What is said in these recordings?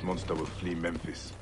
monster will flee Memphis.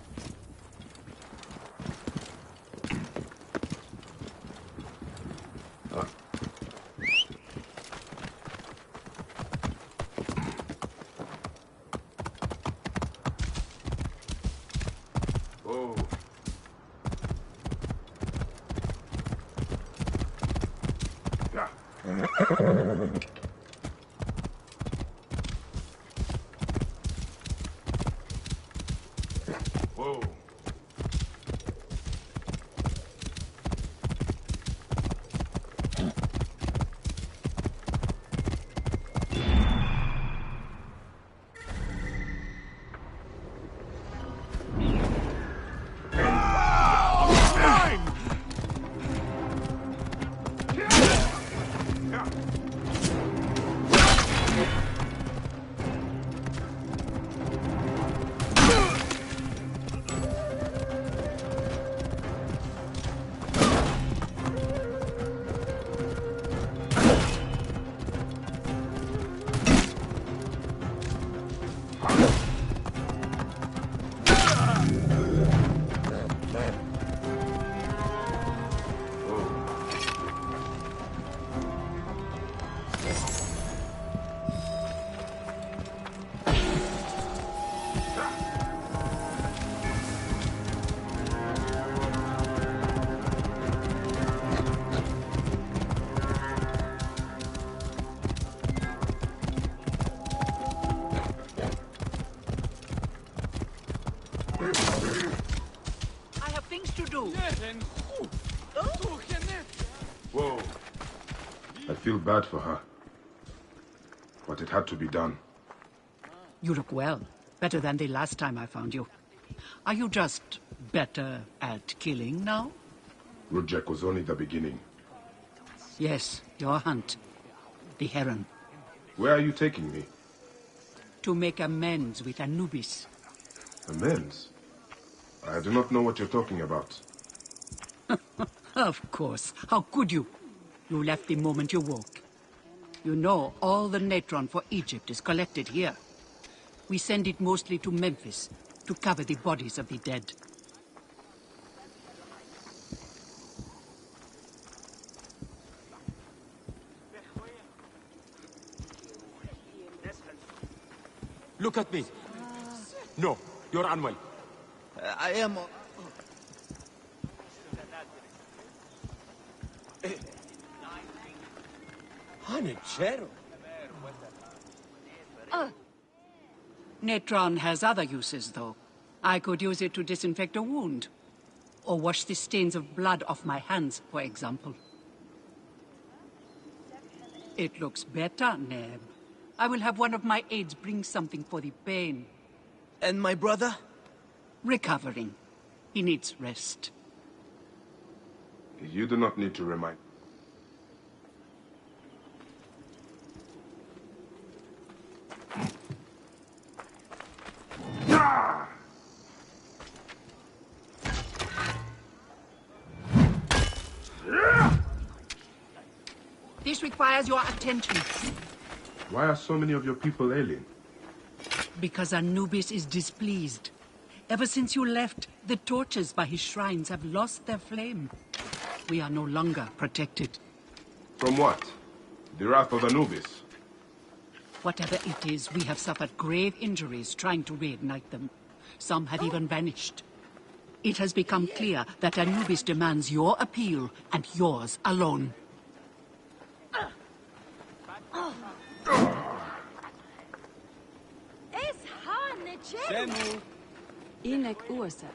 Whoa. I feel bad for her. But it had to be done. You look well. Better than the last time I found you. Are you just better at killing now? Rujek was only the beginning. Yes, your hunt. The heron. Where are you taking me? To make amends with Anubis. Amends? I do not know what you're talking about. Of course. How could you? You left the moment you woke. You know all the natron for Egypt is collected here. We send it mostly to Memphis to cover the bodies of the dead. Look at me. No, you're unwell. I am... Hanachero. Natron has other uses, though. I could use it to disinfect a wound. Or wash the stains of blood off my hands, for example. It looks better, Neb. I will have one of my aides bring something for the pain. And my brother? Recovering. He needs rest. You do not need to remind. This requires your attention. Why are so many of your people alien? Because Anubis is displeased. Ever since you left, the torches by his shrines have lost their flame. We are no longer protected. From what? The wrath of Anubis? Whatever it is, we have suffered grave injuries trying to reignite them. Some have even vanished. It has become clear that Anubis demands your appeal and yours alone. Semu. Inek uasa.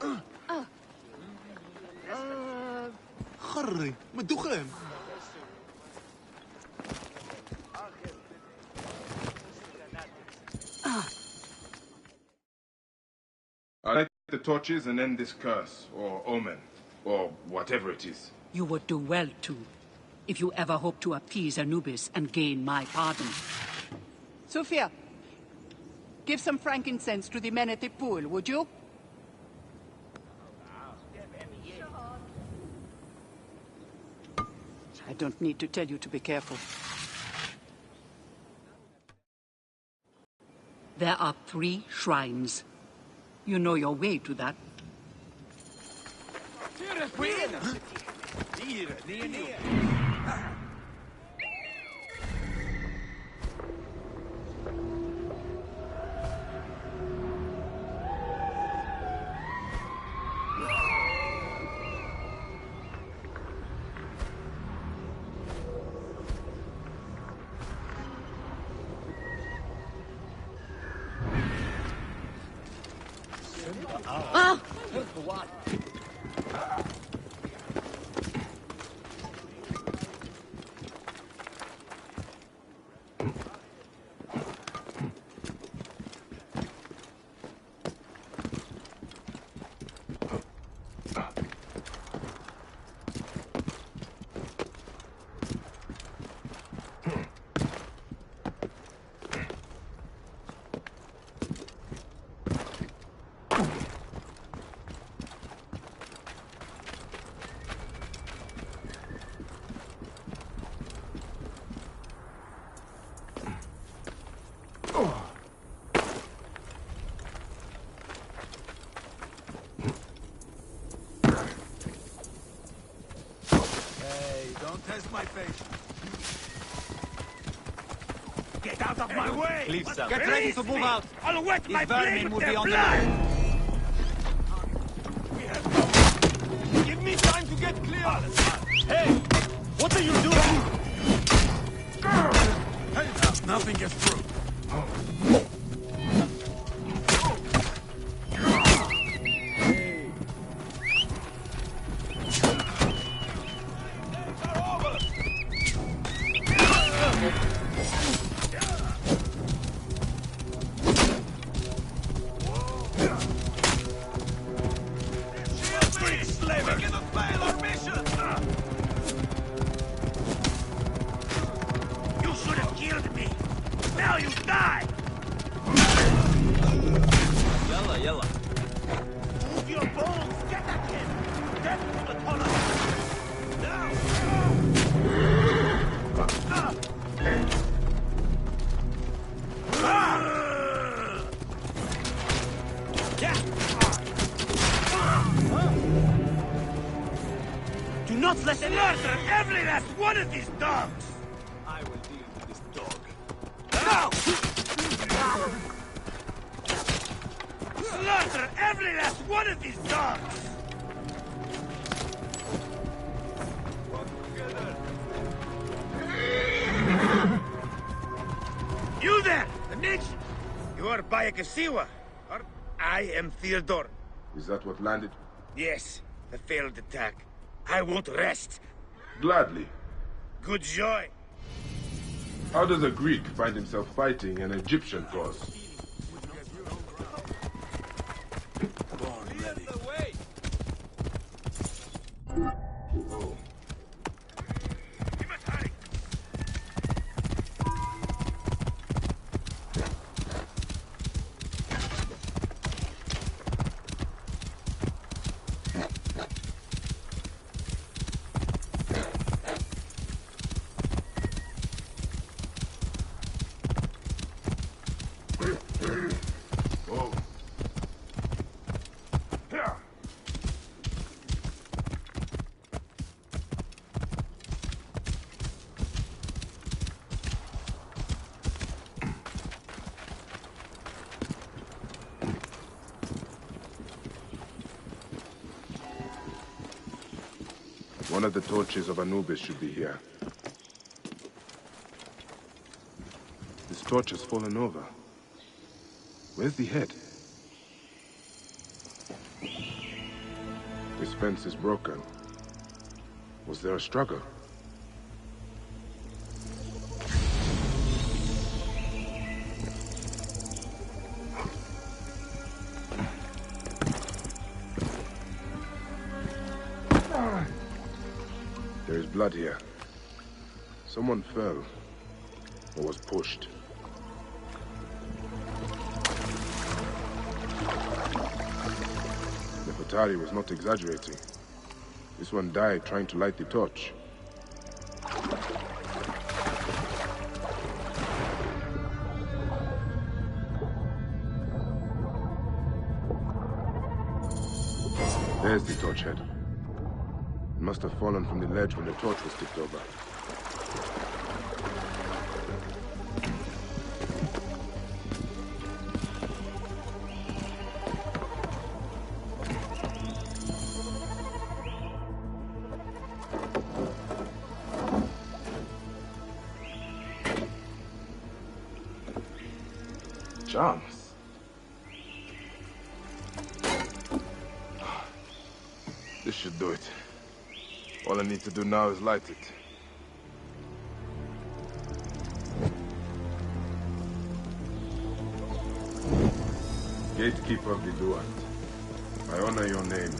خري مدوخم. I light the torches and end this curse, or omen, or whatever it is. You would do well, too, if you ever hope to appease Anubis and gain my pardon. Sophia, give some frankincense to the men at the pool, would you? I don't need to tell you to be careful. There are 3 shrines. You know your way to that. Don't test my face. Get out of my way! Please, sir. Get ready to move out! I'll wet my blade with their blood! Give me time to get clear! Hey! What are you doing? Nothing gets through. You should have killed me! Now you die! Yalla, yalla. Move your bones! Get at him! Death will upon us! Now! Do not let them murder every last one of these dogs! I will deal with this dog. Now! Slaughter every last one of these dogs! You there, the ninja! You are Bayakasiwa, or I am Theodore. Is that what landed? Yes, a failed attack. I won't rest. Gladly. Good joy. How does a Greek find himself fighting an Egyptian cause? Oh. We must hurry. Oh. Yeah. One of the torches of Anubis should be here. This torch has fallen over. Where's the head? This fence is broken. Was there a struggle? There is blood here. Someone fell or was pushed. Nefertari was not exaggerating. This one died trying to light the torch. There's the torch head. It must have fallen from the ledge when the torch was tipped over. Charms. This should do it. All I need to do now is light it. Gatekeeper of the Duat, I honor your name.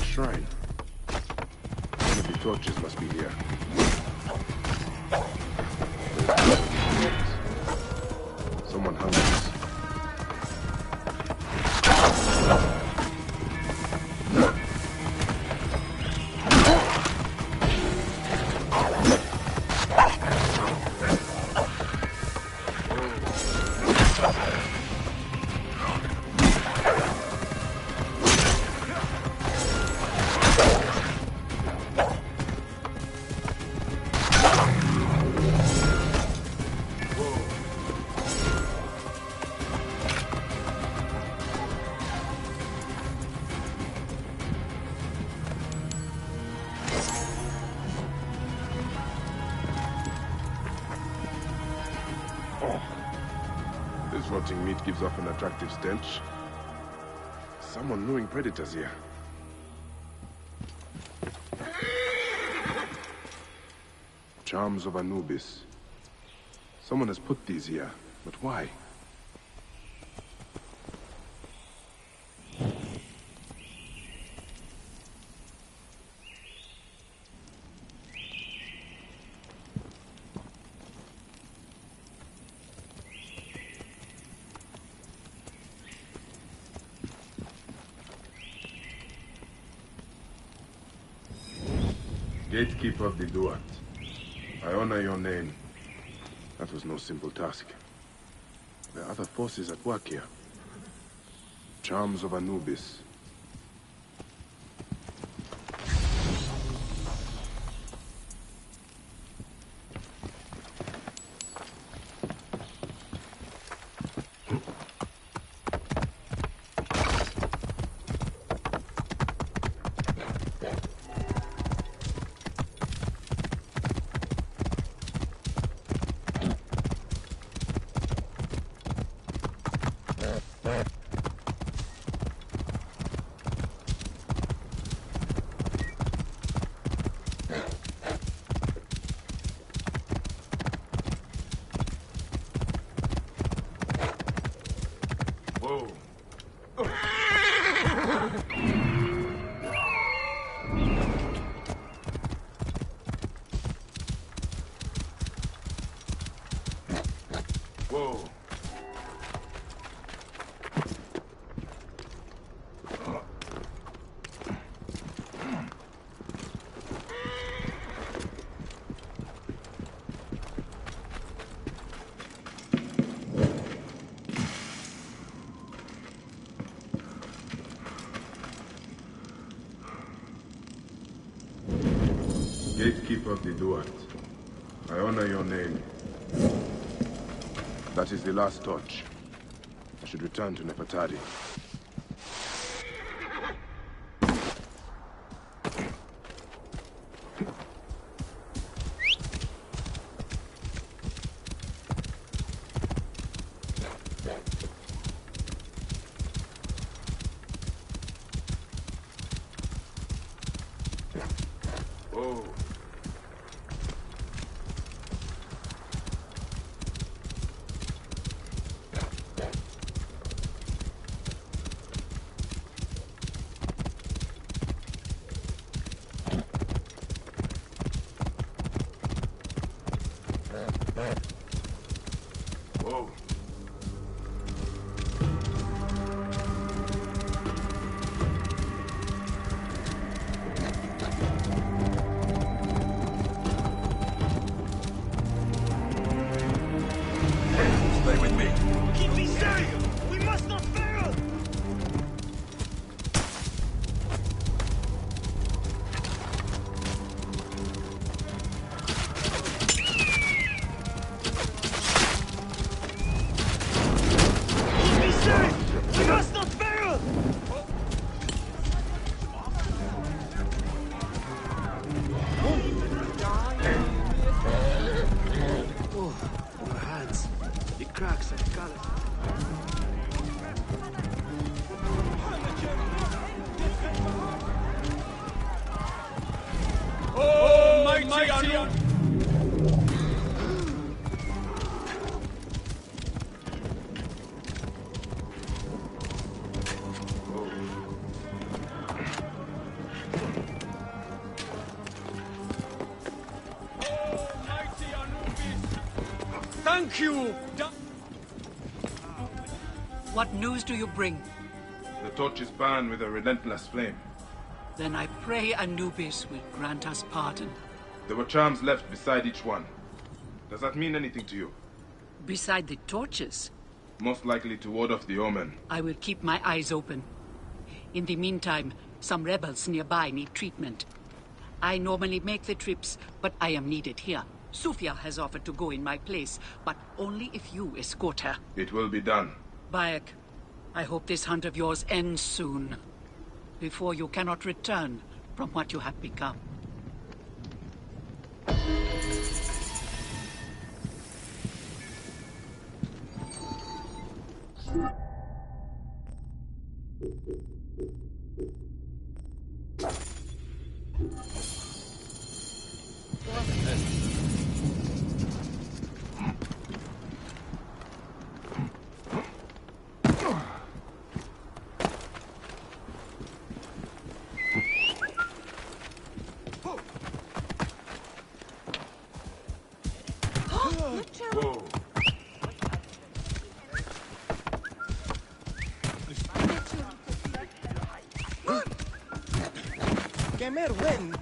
Shrine. One of the torches must be here. Someone hung this. This rotting meat gives off an attractive stench. Someone luring predators here. Charms of Anubis. Someone has put these here, but why? Gatekeeper of the Duat, I honor your name. That was no simple task. There are other forces at work here. Charms of Anubis. Gatekeeper of the Duat, I honor your name. That is the last torch. I should return to Nefertari. Oh. Whoa. Stay with me. Keep me safe! We must not fail! Keep me safe! We must not fail! Oh, your hands. The cracks are colorful. Oh, mighty Anu! Thank you! What news do you bring? The torch is burned with a relentless flame. Then I pray Anubis will grant us pardon. There were charms left beside each one. Does that mean anything to you? Beside the torches, Most likely to ward off the omen. I will keep my eyes open. In the meantime, some rebels nearby need treatment. I normally make the trips, but I am needed here. Sufia has offered to go in my place, but only if you escort her. It will be done. Bayek, I hope this hunt of yours ends soon, before you cannot return from what you have become. Whoa. Kemer wen.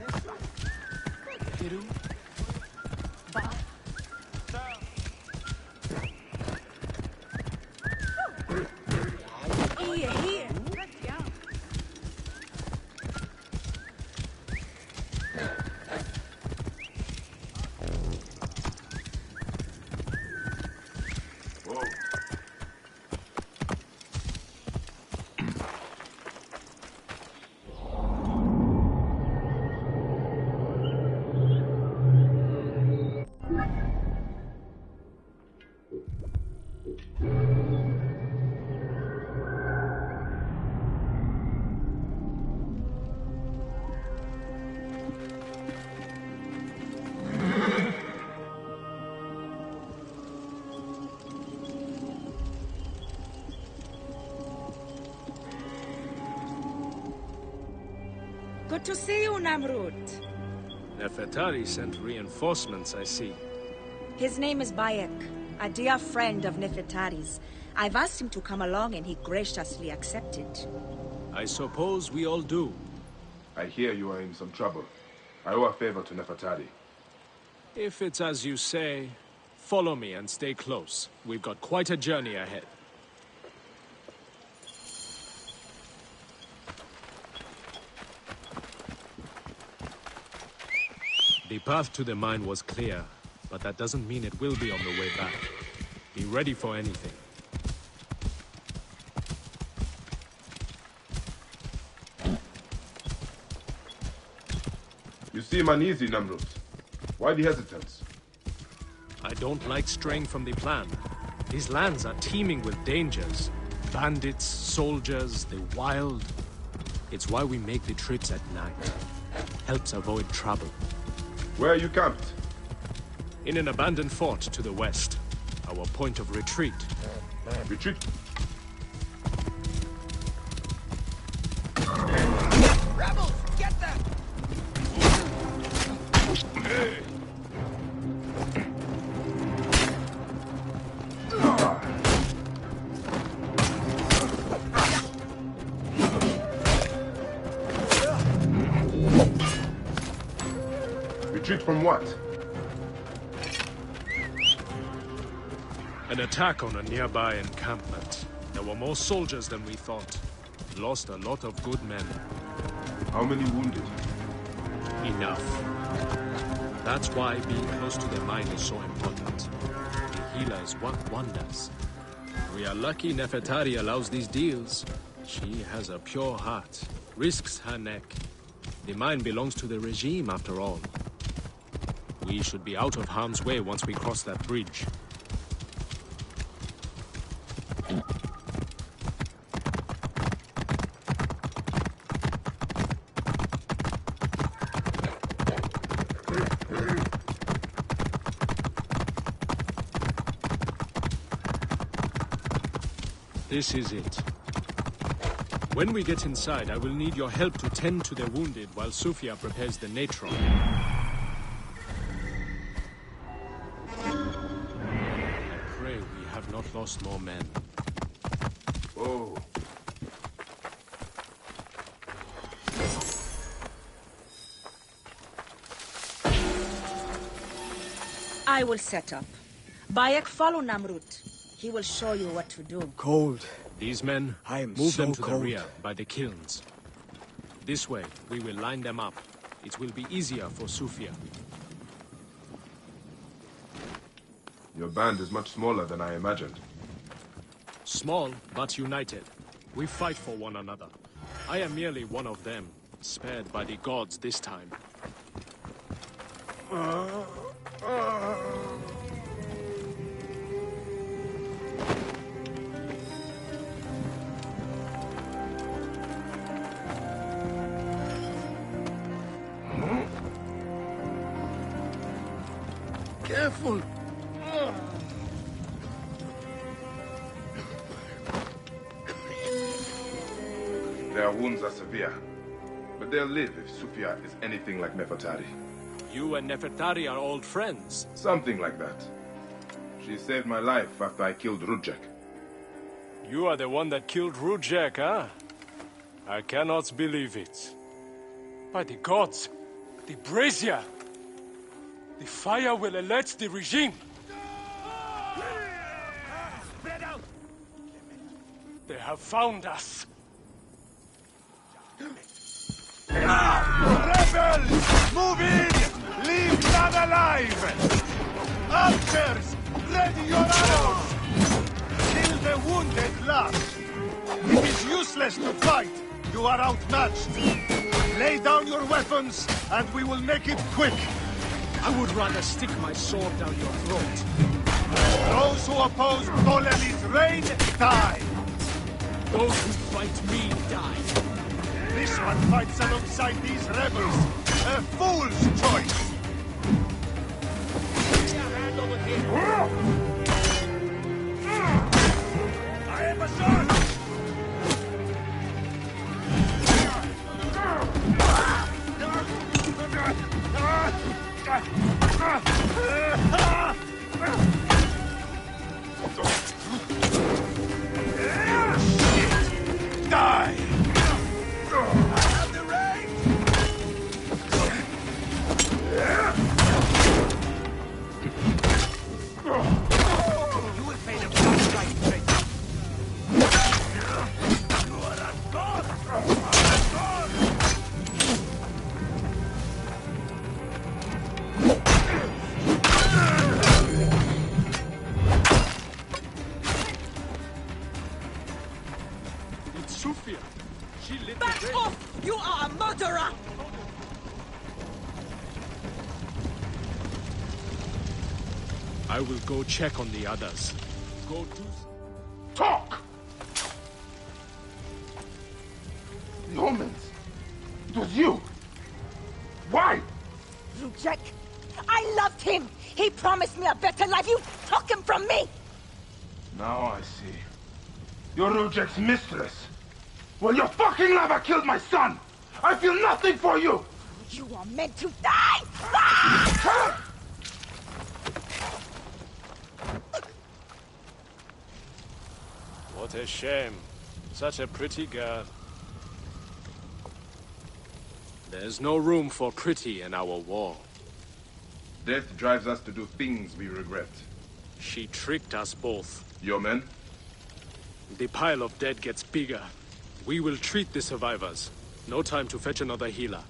Whoa. Good to see you, Namrud. Nefertari sent reinforcements, I see. His name is Bayek, a dear friend of Nefertari's. I've asked him to come along and he graciously accepted. I suppose we all do. I hear you are in some trouble. I owe a favor to Nefertari. If it's as you say, follow me and stay close. We've got quite a journey ahead. The path to the mine was clear, but that doesn't mean it will be on the way back. Be ready for anything. You seem uneasy, Namrud. Why the hesitance? I don't like straying from the plan. These lands are teeming with dangers. Bandits, soldiers, the wild. It's why we make the trips at night. Helps avoid trouble. Where are you camped? In an abandoned fort to the west. Our point of retreat. Retreat. Rebels, get them! Retreat from what? An attack on a nearby encampment. There were more soldiers than we thought. Lost a lot of good men. How many wounded? Enough. That's why being close to the mine is so important. The healers work wonders. We are lucky Nefertari allows these deals. She has a pure heart. Risks her neck. The mine belongs to the regime after all. We should be out of harm's way once we cross that bridge. This is it. When we get inside, I will need your help to tend to the wounded while Sufia prepares the natron. I pray we have not lost more men. Oh. I will set up. Bayek, follow Namrud. He will show you what to do. Cold. These men, I am move so them to cold. the rear, by the kilns. This way, we will line them up. It will be easier for Sufia. Your band is much smaller than I imagined. Small, but united. We fight for one another. I am merely one of them, spared by the gods this time. Careful! Their wounds are severe, but they'll live if Sufia is anything like Nefertari. You and Nefertari are old friends. Something like that. She saved my life after I killed Rudjek. You are the one that killed Rudjek, huh? I cannot believe it. By the gods, the brazier! The fire will alert the regime! Spread out! They have found us! Rebels! Move in! Leave none alive! Archers! Ready your arrows! Kill the wounded last! It is useless to fight! You are outmatched! Lay down your weapons, and we will make it quick! I would rather stick my sword down your throat. Those who oppose Ptolemy's reign, die! Those who fight me die. This one fights alongside these rebels! A fool's choice! I am a son! Die! I have the reins! You will pay the price right straight. You are a god! A god! I will go check on the others. Go to... Talk! The omens. It was you. Why? Rujek, I loved him. He promised me a better life. You took him from me. Now I see. You're Rujek's mistress. Well, your fucking lover killed my son. I feel nothing for you. You are meant to die. Ah! What a shame. Such a pretty girl. There's no room for pretty in our war. Death drives us to do things we regret. She tricked us both. Your men? The pile of dead gets bigger. We will treat the survivors. No time to fetch another healer.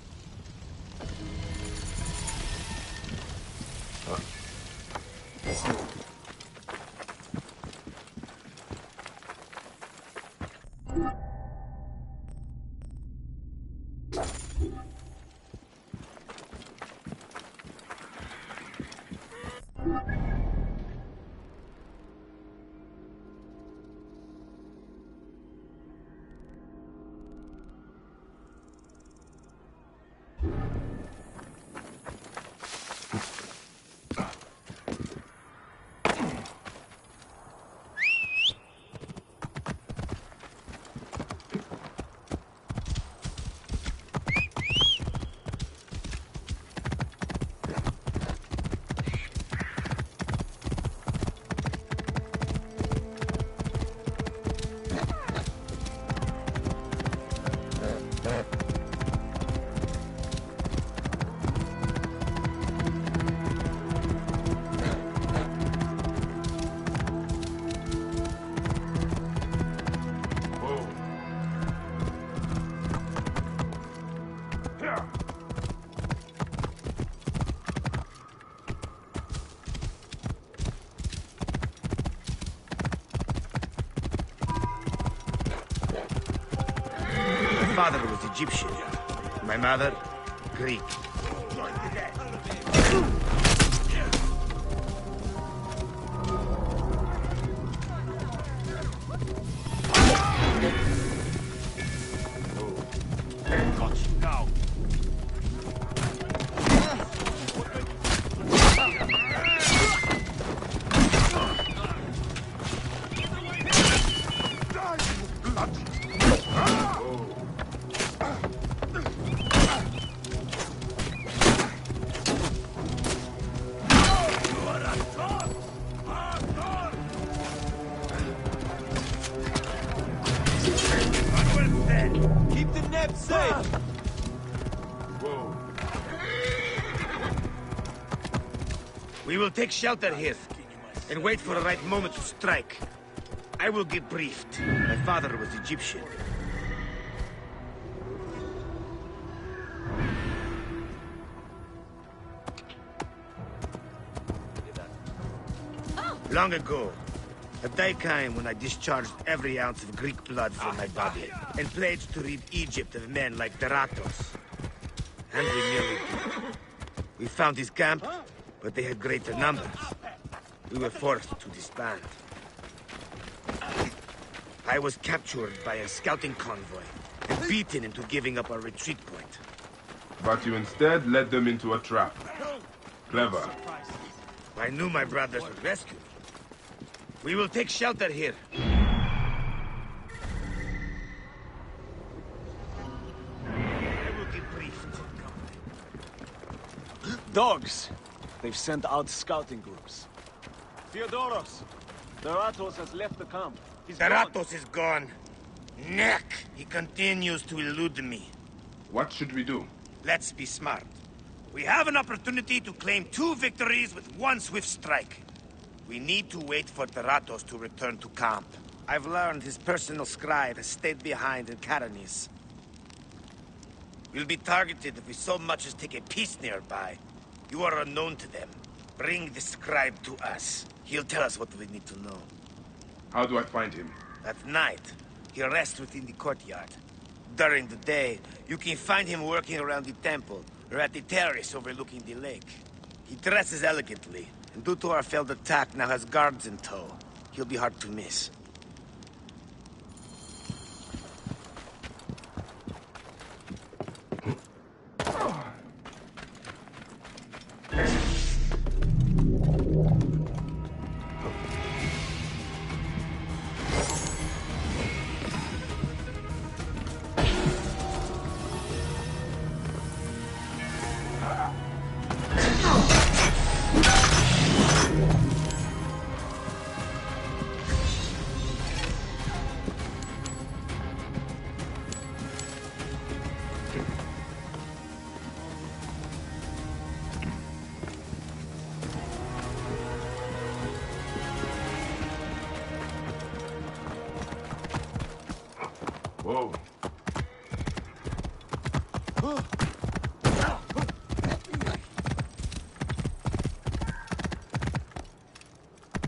My father was Egyptian. My mother, Greek. Got you now. Keep the net safe! Whoa. We will take shelter here and wait for the right moment to strike. I will get briefed. My father was Egyptian. Long ago, a day came when I discharged every ounce of Greek blood from my body and pledged to rid Egypt of men like Deratos. And we nearly did. We found his camp, but they had greater numbers. We were forced to disband. I was captured by a scouting convoy and beaten into giving up our retreat point. But you instead led them into a trap. Clever. I knew my brothers would rescue me. We will take shelter here. I will get briefed. Dogs! They've sent out scouting groups. Theodoros! Deratos has left the camp. He's gone. Deratos is gone. Neck! He continues to elude me. What should we do? Let's be smart. We have an opportunity to claim 2 victories with 1 swift strike. We need to wait for Deratos to return to camp. I've learned his personal scribe has stayed behind in Caranis. We'll be targeted if we so much as take a piece nearby. You are unknown to them. Bring the scribe to us. He'll tell us what we need to know. How do I find him? At night, he rests within the courtyard. During the day, you can find him working around the temple or at the terrace overlooking the lake. He dresses elegantly, and due to our failed attack, now has guards in tow. He'll be hard to miss. Whoa.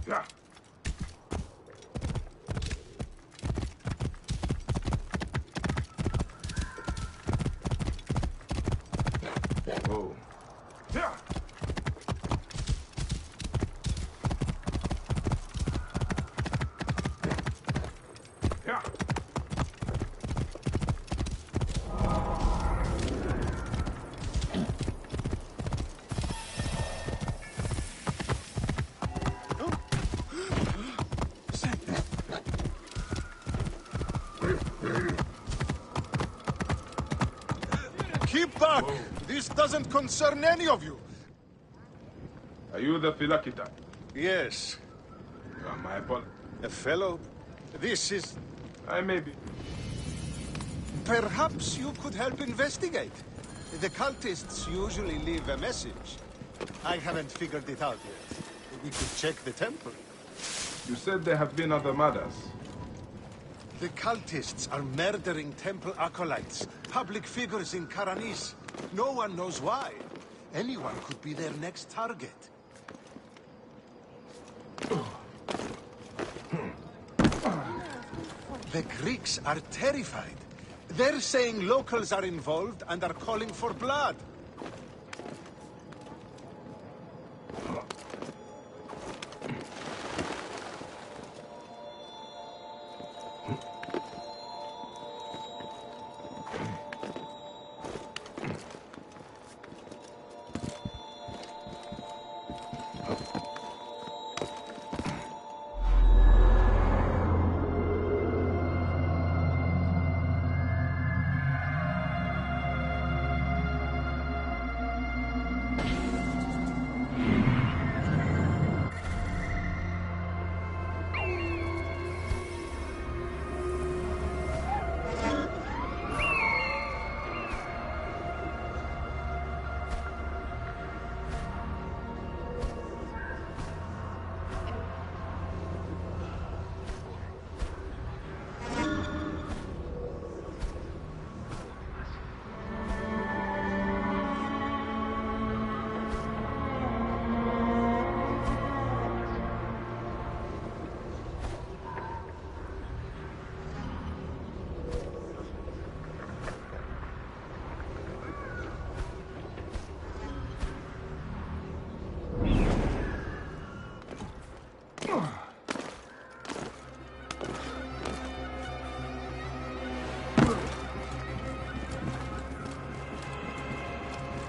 Yeah. Whoa. Yeah. Yeah. Keep back! This doesn't concern any of you. Are you the Philakita? Yes, My apologies. a fellow. This is... I may be. Perhaps you could help investigate. The cultists usually leave a message. I haven't figured it out yet. We could check the temple. You said there have been other murders. The cultists are murdering temple acolytes, public figures in Karanis. No one knows why. Anyone could be their next target. The Greeks are terrified. They're saying locals are involved and are calling for blood.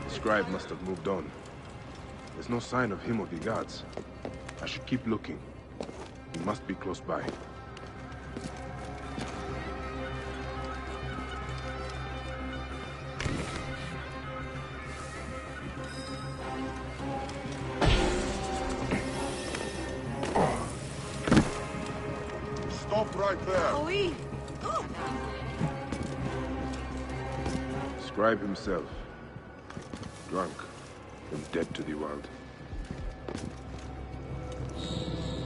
Scribe must have moved on. There's no sign of him or the guards. I should keep looking. He must be close by. Stop right there. Oui. Scribe himself. Drunk and dead to the world.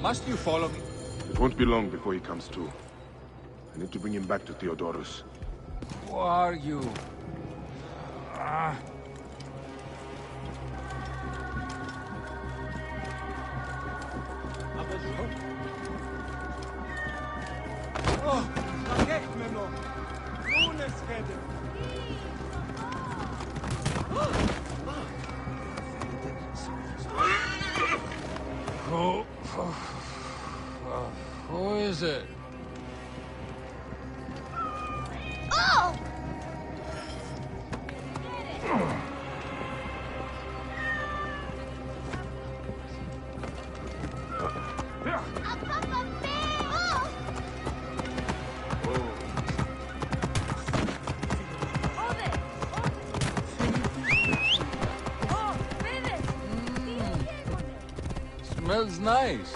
Must you follow me? It won't be long before he comes to. I need to bring him back to Theodorus. Who are you? is it? Oh! Smells nice.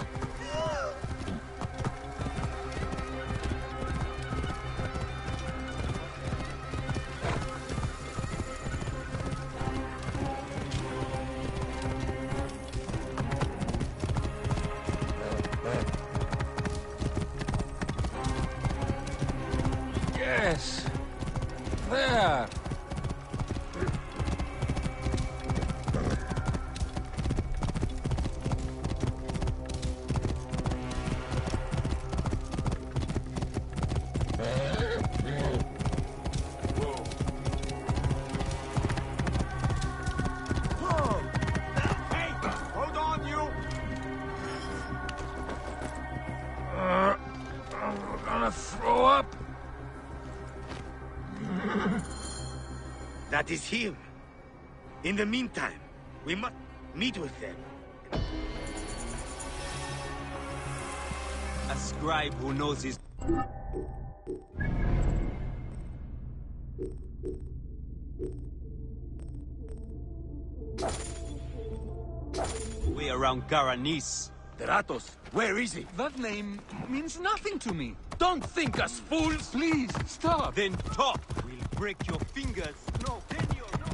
Yes. There. Throw up. That is him. In the meantime, we must meet with them. A scribe who knows his... Way around Garanis. Ratos, where is he? That name means nothing to me. Don't think us fools. Please, stop. Then talk. We'll break your fingers. No, then you no.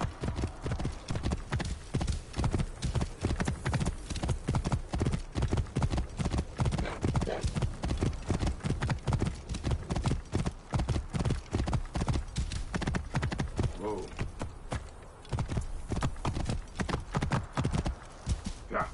Whoa. Yeah.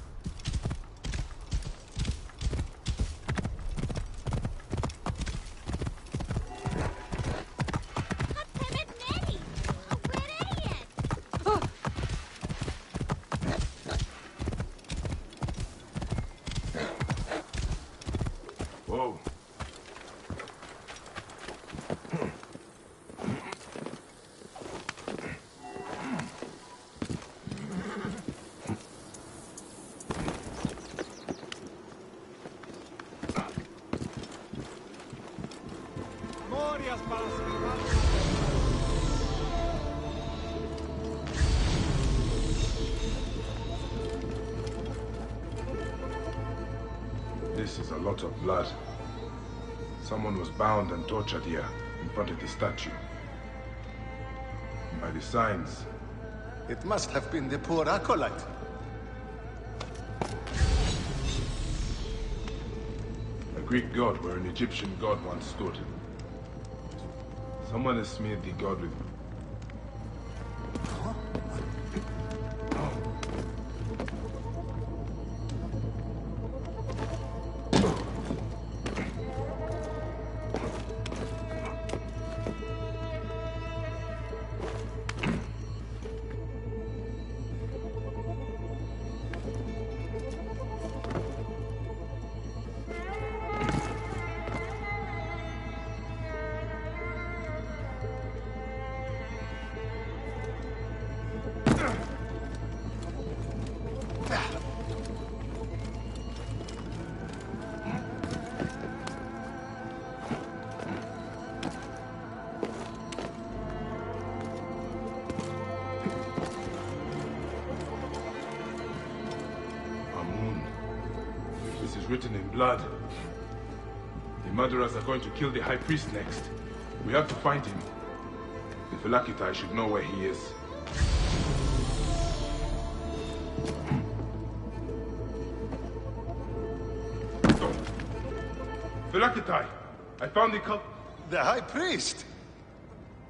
Whoa. This is a lot of blood. Someone was bound and tortured here, in front of the statue. By the signs. It must have been the poor acolyte. A Greek god where an Egyptian god once stood. Someone has smeared the god with... Written in blood. The murderers are going to kill the High Priest next. We have to find him. The Phylakitai should know where he is. Phylakitai! I found the cult. The High Priest?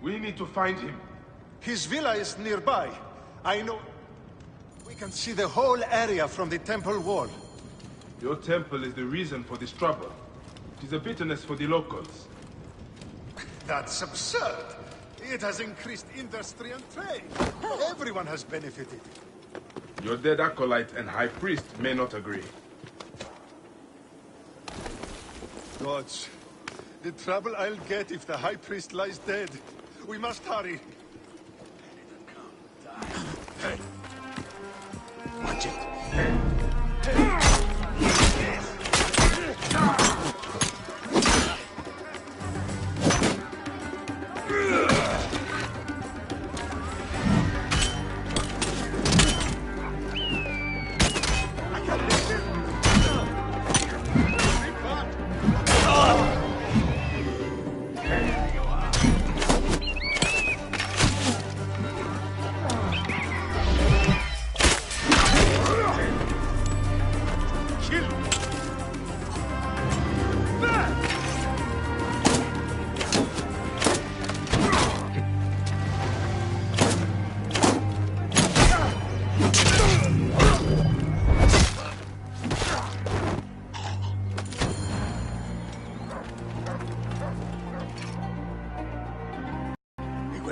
We need to find him. His villa is nearby. I know. We can see the whole area from the temple wall. Your temple is the reason for this trouble. It is a bitterness for the locals. That's absurd. It has increased industry and trade. Everyone has benefited. Your dead acolyte and high priest may not agree. gods. The trouble I'll get if the High Priest lies dead. We must hurry. Hey. Watch it.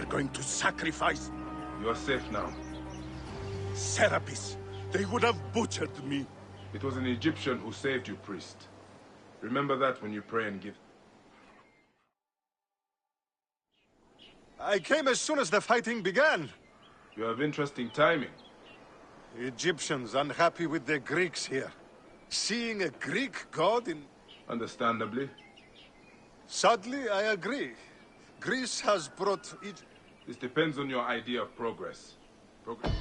Going to sacrifice. You are safe now. Serapis, they would have butchered me. It was an Egyptian who saved you, priest. Remember that when you pray and give. I came as soon as the fighting began. You have interesting timing. Egyptians unhappy with the Greeks here. Seeing a Greek god in... Understandably. Sadly, I agree. Greece has brought Egypt... This depends on your idea of progress. Progress.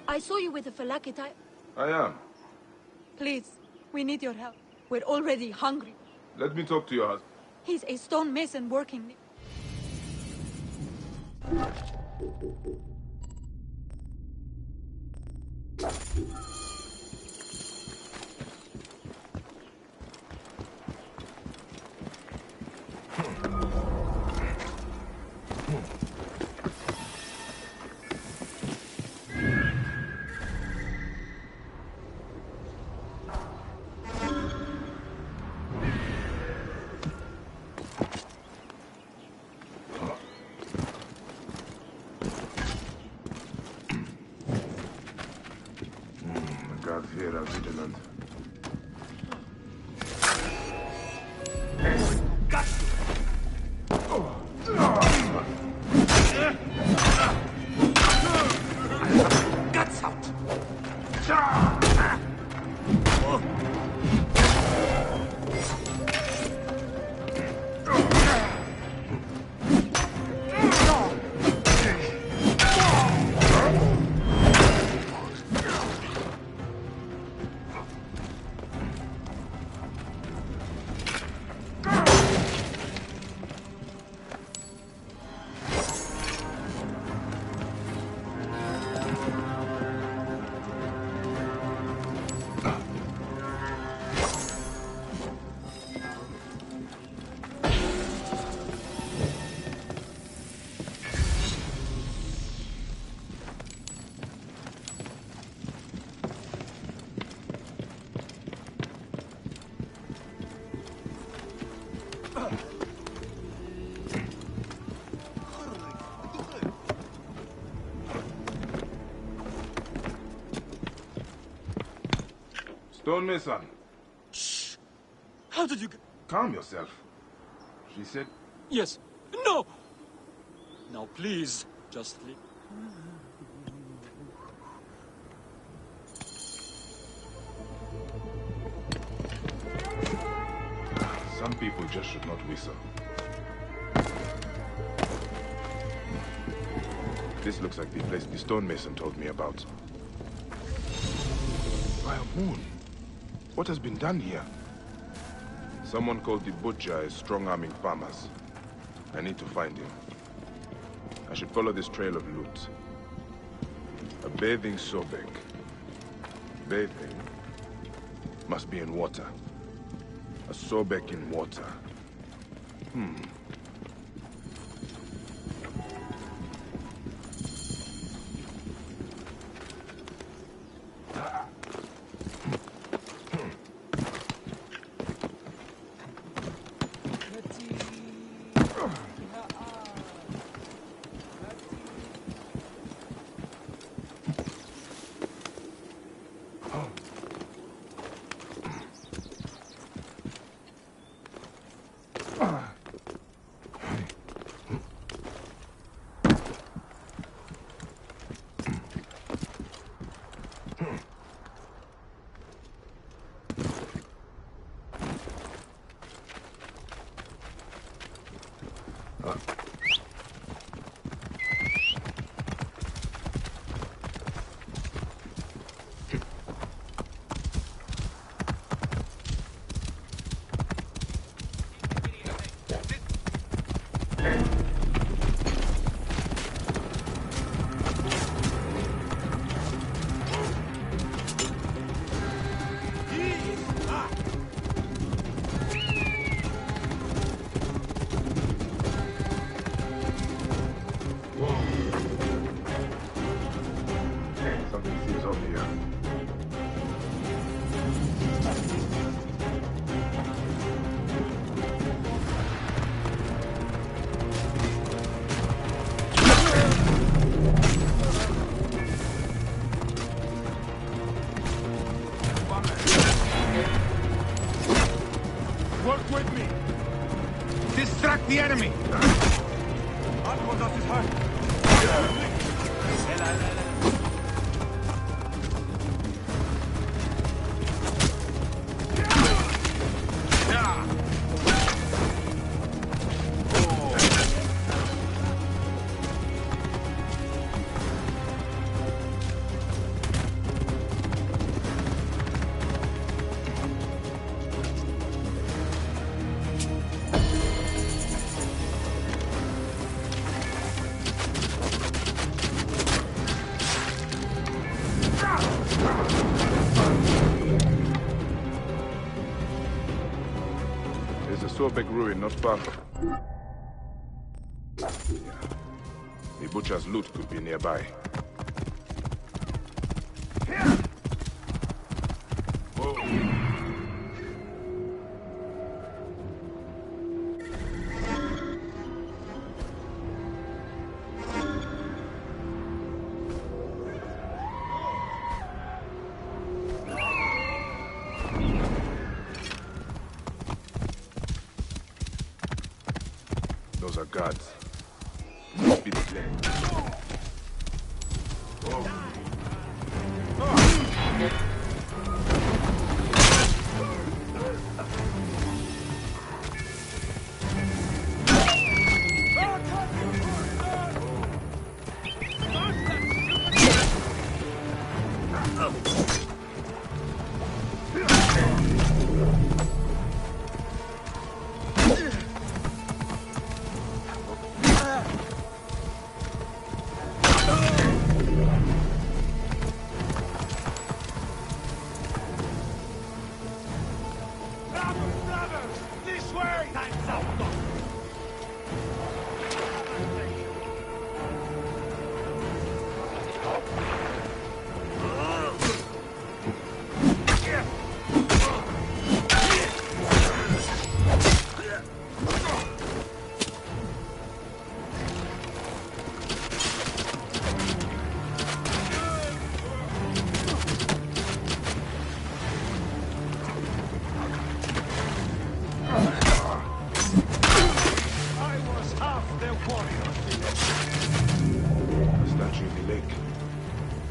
I saw you with the Falakit. I am. Please, we need your help. We're already hungry. Let me talk to your husband. He's a stonemason working. Here are vigilant. Guts out! Stonemason. Shh! How did you get... Calm yourself. She said... Yes. No! Now, please, just leave. Some people just should not whistle. This looks like the place the stonemason told me about. By a moon. What has been done here? Someone called the Butcher is strong-arming farmers. I need to find him. I should follow this trail of loot. A bathing Sobek. Bathing must be in water. A Sobek in water. The enemy! Sobek ruin not far. Yeah. The butcher's loot could be nearby. Those are guards. Must be the flame.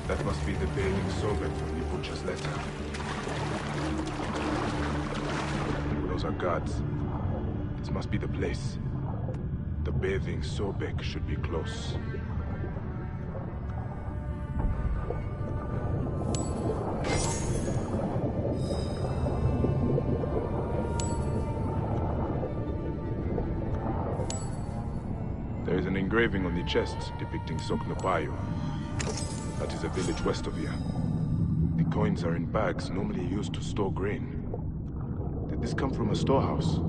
That must be the bathing Sobek from the butcher's letter. Those are guards. This must be the place. The bathing Sobek should be close. engraving on the chests depicting Soknopayo. That is a village west of here. The coins are in bags normally used to store grain. Did this come from a storehouse?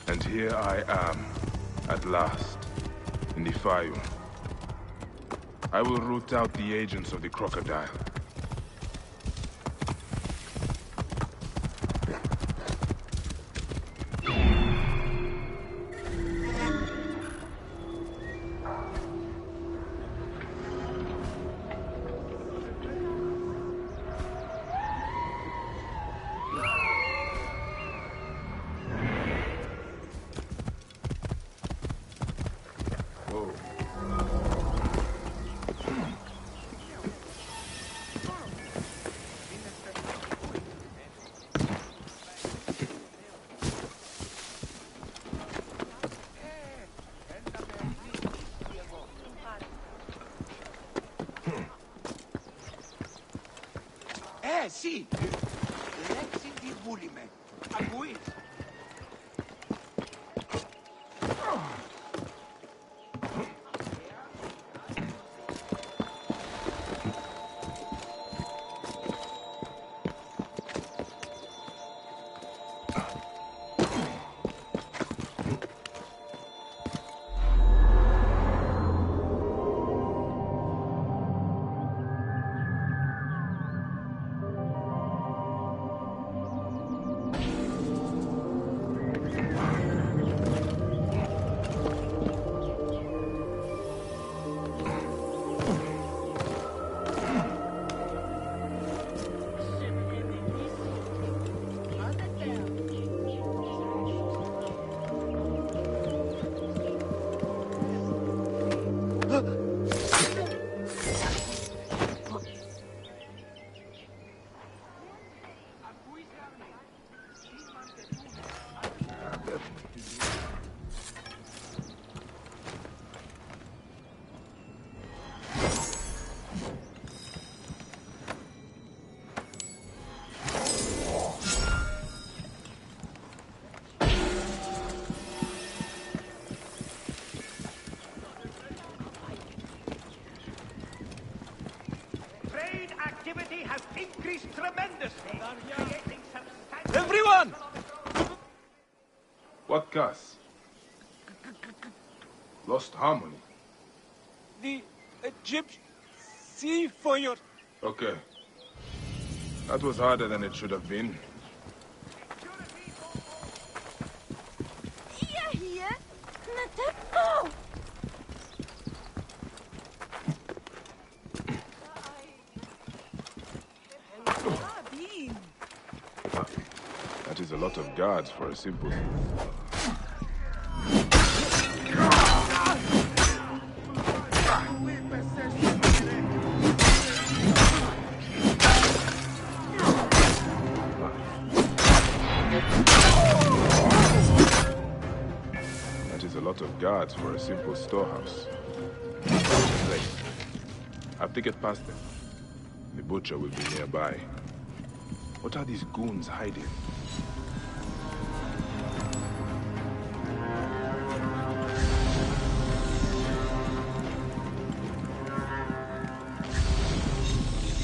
And here I am, at last, in the Fayu. I will root out the agents of the crocodile. Sì, l'exi di Bulime. A cui? Has increased tremendously. Everyone! What gas? Lost harmony. The Gypsy for your... Okay. That was harder than it should have been. That is a lot of guards for a simple... That is a lot of guards for a simple storehouse. have to get past them. The butcher will be nearby. What are these goons hiding?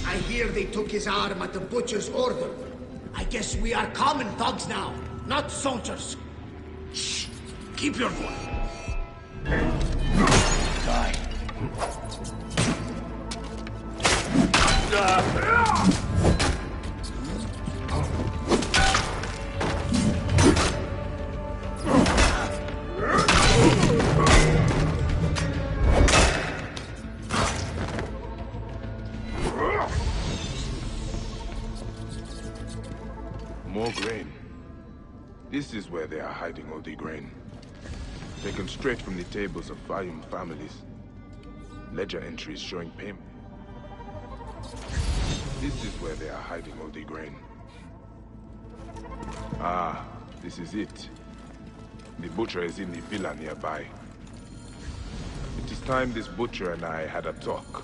I hear they took his arm at the butcher's order. I guess we are common thugs now, not soldiers. Shh! Keep your voice. Die. More grain. This is where they are hiding all the grain. Taken straight from the tables of Fayum families. Ledger entries showing payment. This is where they are hiding all the grain. Ah, this is it. The butcher is in the villa nearby. It is time this butcher and I had a talk.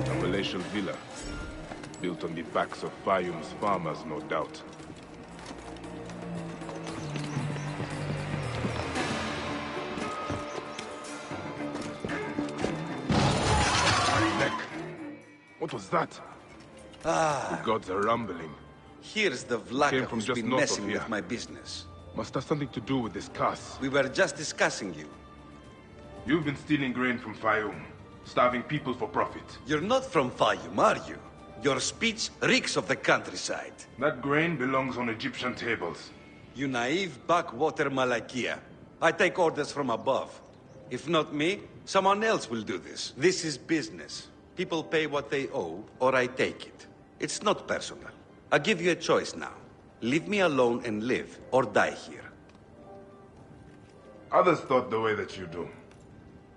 A palatial villa, built on the backs of Fayum's farmers, no doubt. What was that? The gods are rumbling. Here's the Came Vlaka from who's just been north messing of here. with my business. Must have something to do with this curse. We were just discussing you. You've been stealing grain from Fayum, starving people for profit. You're not from Fayum, are you? Your speech reeks of the countryside. That grain belongs on Egyptian tables. You naive backwater Malakia. I take orders from above. If not me, someone else will do this. This is business. People pay what they owe, or I take it. It's not personal. I give you a choice now. Leave me alone and live, or die here. Others thought the way that you do.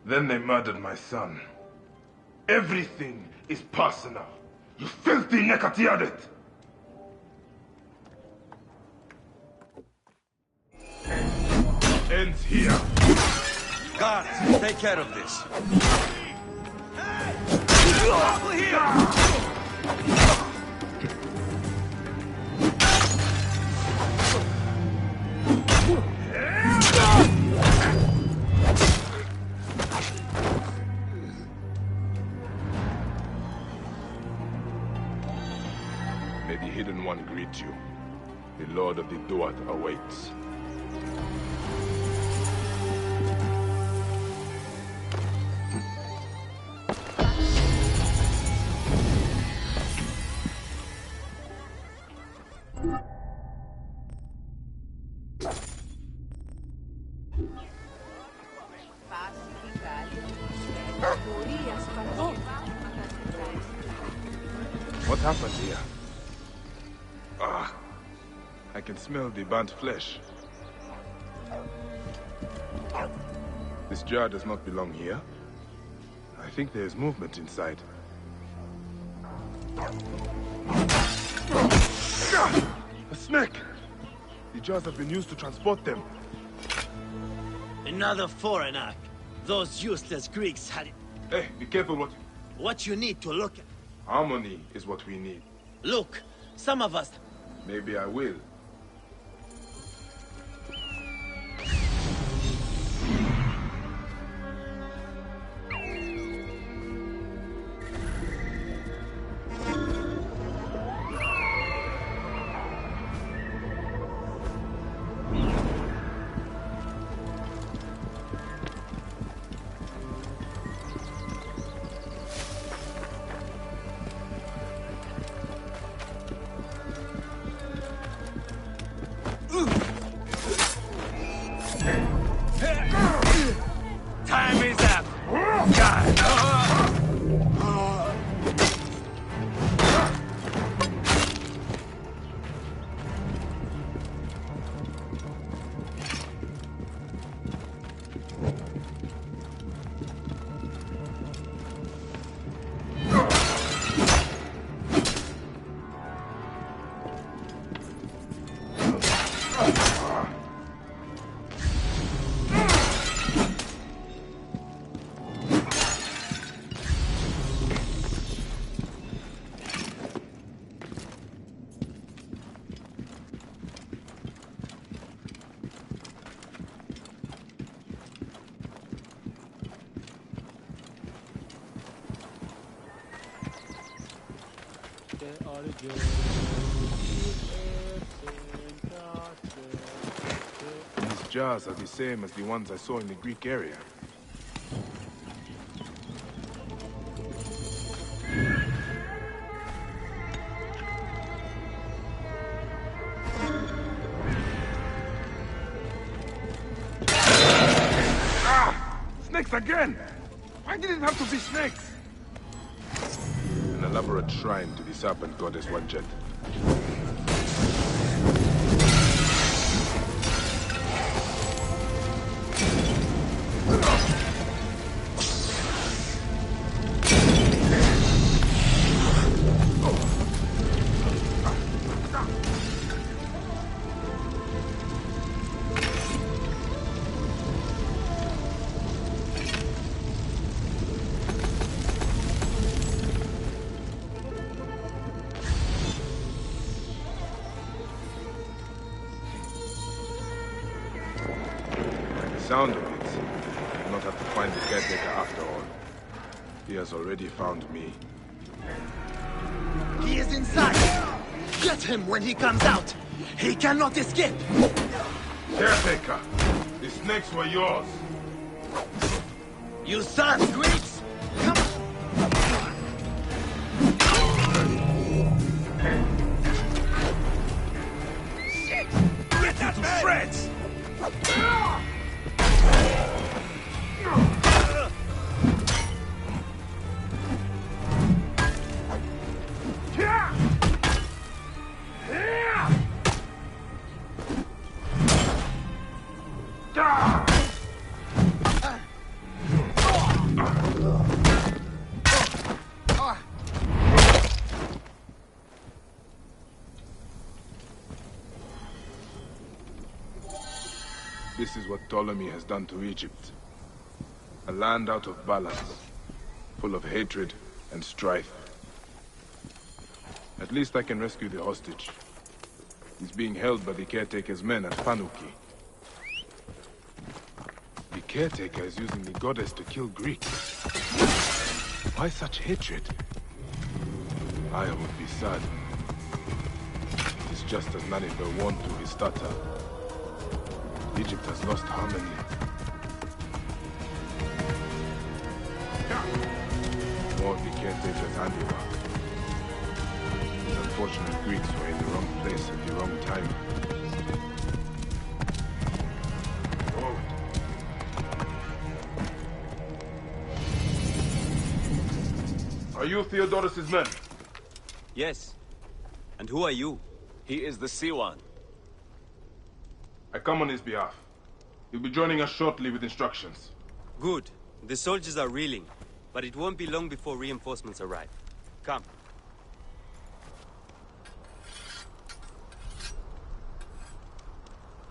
Then they murdered my son. Everything is personal. You filthy Nekatiadet! Ends here. Guards, take care of this. May the Hidden One greet you. The Lord of the Duat awaits. What happened here? I can smell the burnt flesh. This jar does not belong here. I think there is movement inside. A snake! The jars have been used to transport them. Another foreigner. Those useless Greeks had it. Hey, be careful what you need to look at. Harmony is what we need. Look, some of us... Maybe I will. These jars are the same as the ones I saw in the Greek area. Snakes again! Why did it have to be snakes? An elaborate shrine to the serpent goddess Wadjet. Sound of it. I will not have to find the caretaker after all. He has already found me. He is inside! Get him when he comes out! He cannot escape! Caretaker! The snakes were yours! You son Greeks! Come on! Shit! Get that to shreds! This is what Ptolemy has done to Egypt. A land out of balance, full of hatred and strife. At least I can rescue the hostage. He's being held by the caretaker's men at Panuki. The caretaker is using the goddess to kill Greeks. Why such hatred? I would be sad. It is just as Nanifer warned through his stutter. Egypt has lost harmony. More of the caretaker's handiwork. These unfortunate Greeks were in the wrong place at the wrong time. Are you Theodorus's men? Yes. And who are you? He is the Siwan. I come on his behalf. He'll be joining us shortly with instructions. Good. The soldiers are reeling, but it won't be long before reinforcements arrive. Come.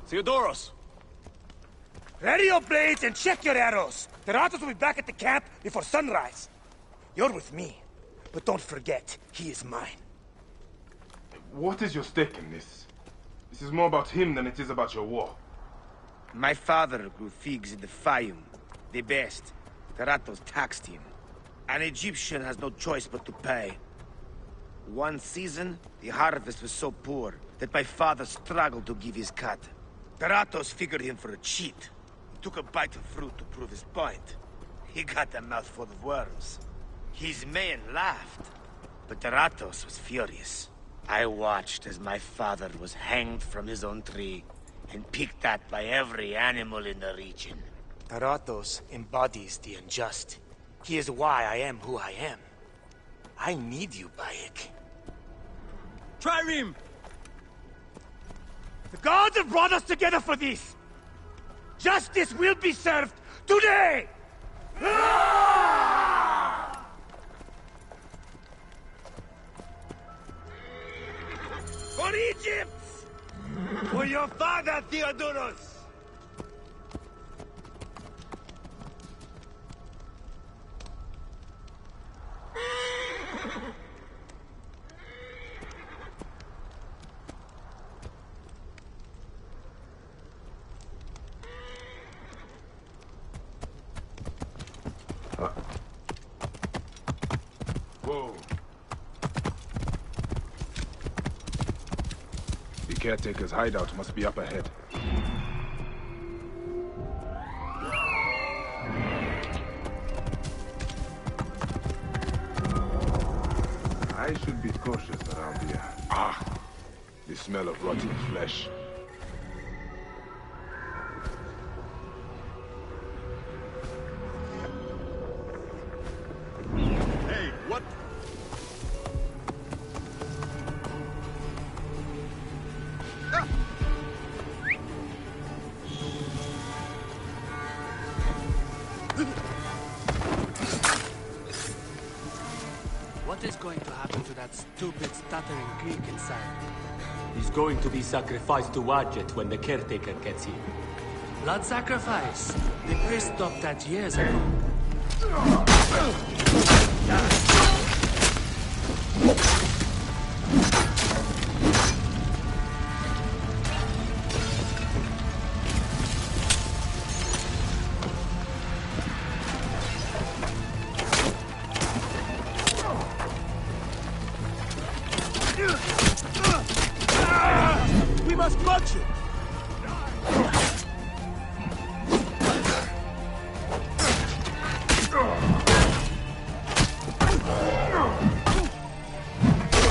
Theodoros! Ready your blades and check your arrows. The Ratos will be back at the camp before sunrise. You're with me, but don't forget, he is mine. What is your stake in this? This is more about him than it is about your war. My father grew figs in the Fayum, the best. The Ratos taxed him. An Egyptian has no choice but to pay. One season, the harvest was so poor that my father struggled to give his cut. The Ratos figured him for a cheat. He took a bite of fruit to prove his point. He got a mouthful of worms. His men laughed, but the Ratos was furious. I watched as my father was hanged from his own tree and picked at by every animal in the region. Taratos embodies the unjust. He is why I am who I am. I need you, Bayek. Trireme! The gods have brought us together for this! Justice will be served today! For Egypt! For your father, Theodoros! Whoa. caretaker's hideout must be up ahead. I should be cautious around here. Ah, the smell of rotting flesh. Hey, what? What is going to happen to that stupid, stuttering Greek inside? He's going to be sacrificed to Wadjet when the caretaker gets here. Blood sacrifice? The priest stopped that years ago. We must punch you!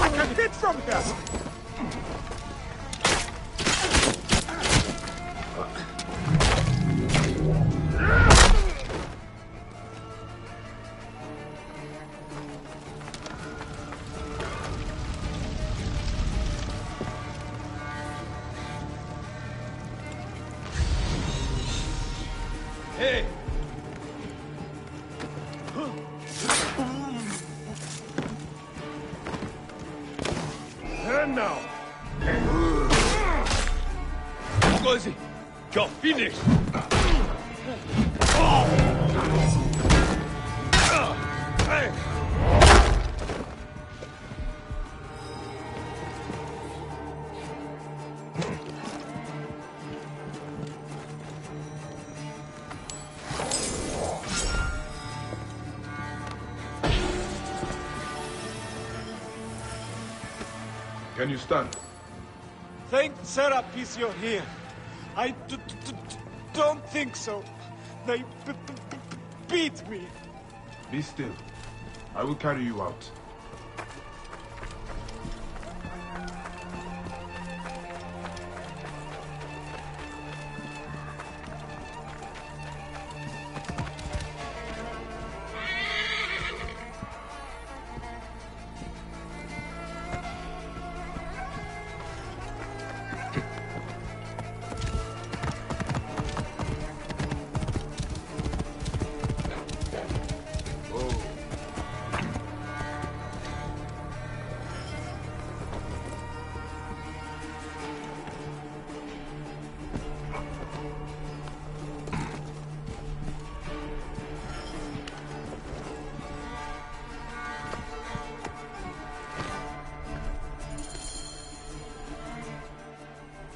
I can hit from here! Hey! And now! Gozi, you're finished! Hey! Can you stand? Thank Serapis you're here. I don't think so. They beat me. Be still. I will carry you out.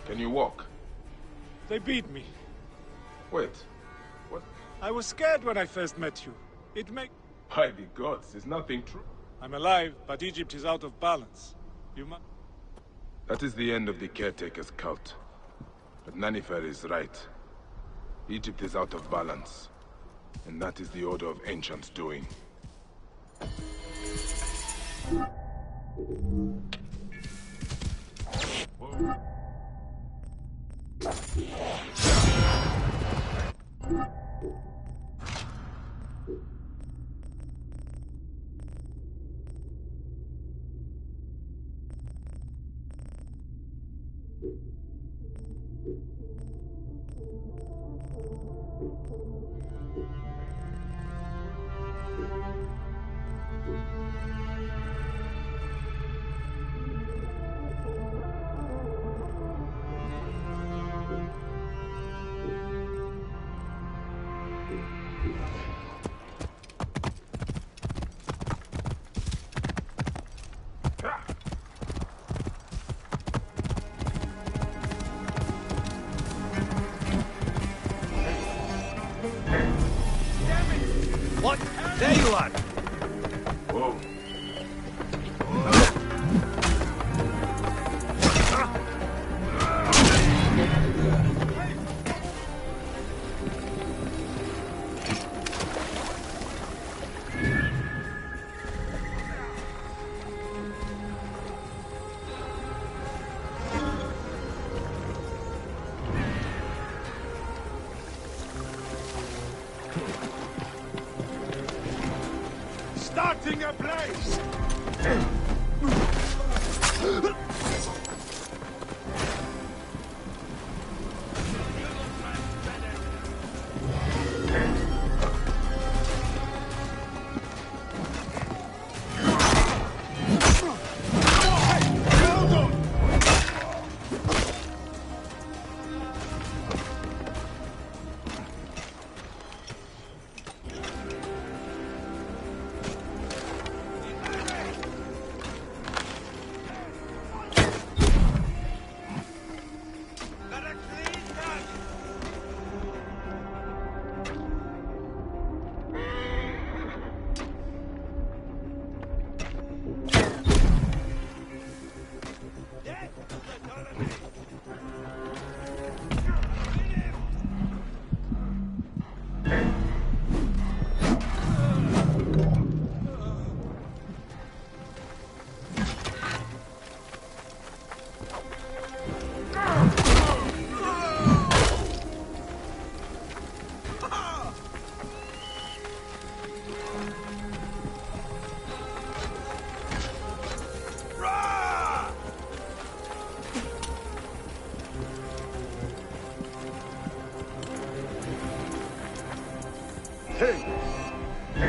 Can you walk? They beat me. Wait. What? I was scared when I first met you. By the gods, is nothing true. I'm alive, but Egypt is out of balance. You must... That is the end of the caretaker's cult. But Nanifer is right. Egypt is out of balance. And that is the order of ancients doing. Whoa. What? There you are! Whoa. Starting a blaze!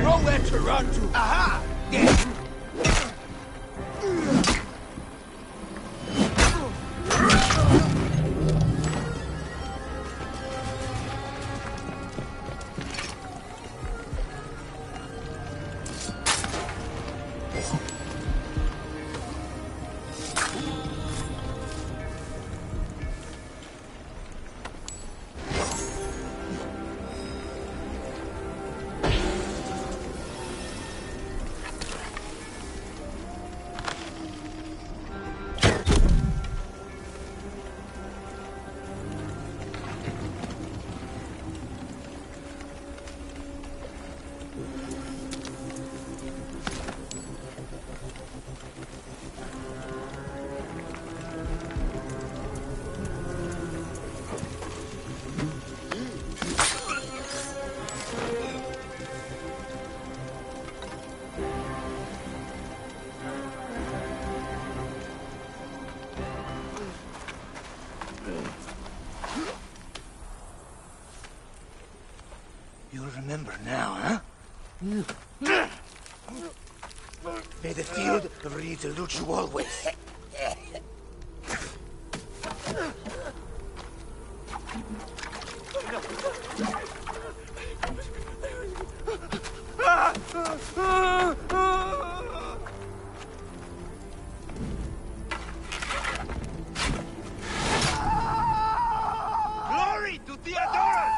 Nowhere to run to. Aha! Yeah. You'll remember now, huh? May the field of reeds elude you always. Glory to Theodorus!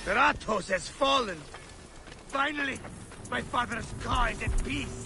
Kratos has fallen. Finally, my father's car is at peace.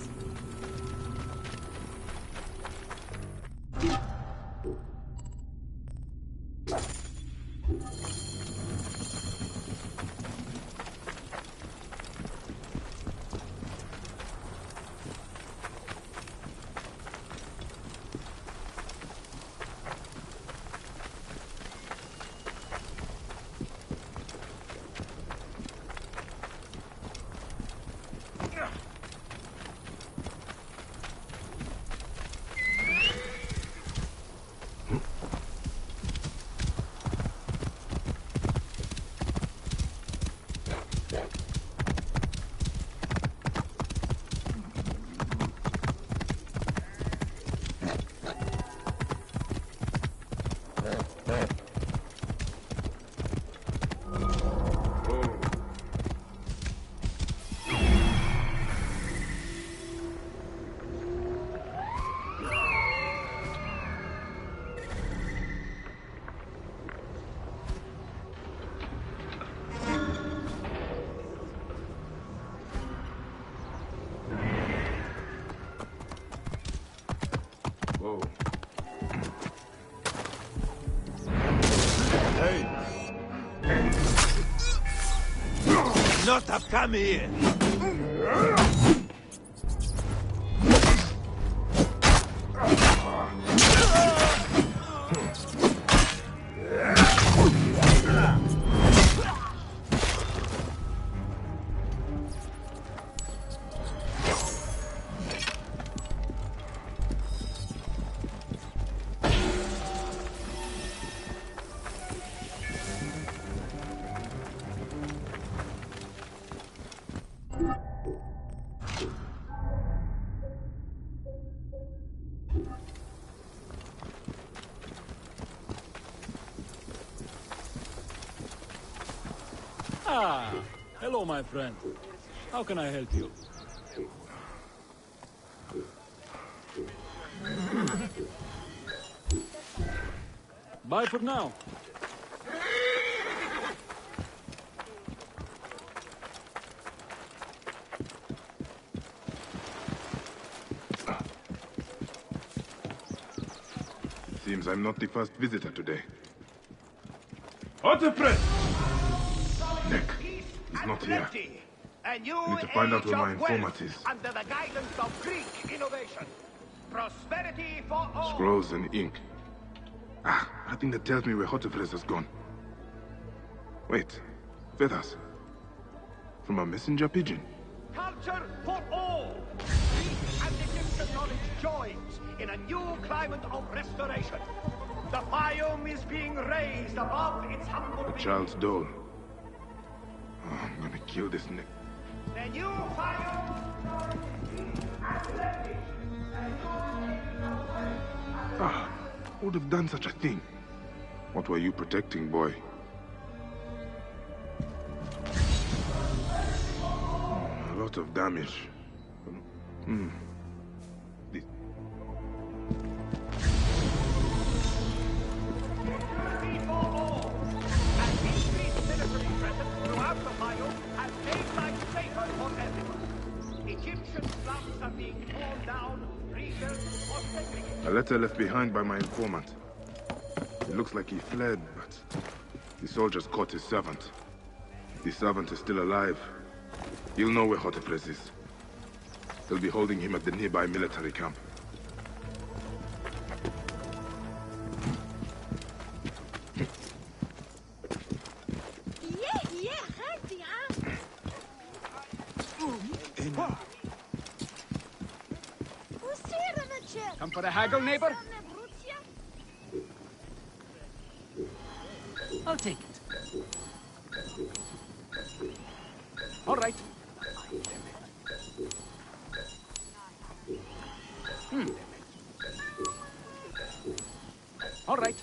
Whoa. Hey! Not have come here. Ah, hello, my friend. How can I help you? Bye for now. Seems I'm not the first visitor today. Otterfred! Nick, he's not here. And you I need to find out where my informant is. Under the guidance of Greek innovation. Prosperity for all. Scrolls and ink. Ah, I think that tells me where Otterfred has gone. Wait, feathers. From a messenger pigeon. Culture for all. Greek and Egyptian knowledge joins in a new climate of restoration. The biome is being raised above its humble A child's doll. Oh, I'm gonna kill this Nick. The new biome. Ah, who would have done such a thing? What were you protecting, boy? A lot of damage. Throughout the biome has made life safer for everyone. Egyptian slums are being torn down, rebuilt, or segregated. A letter left behind by my informant. It looks like he fled, but the soldiers caught his servant. The servant is still alive. He'll know where Otterfred is. They'll be holding him at the nearby military camp. Come for a haggle, neighbor? I'll take it. All right. All right.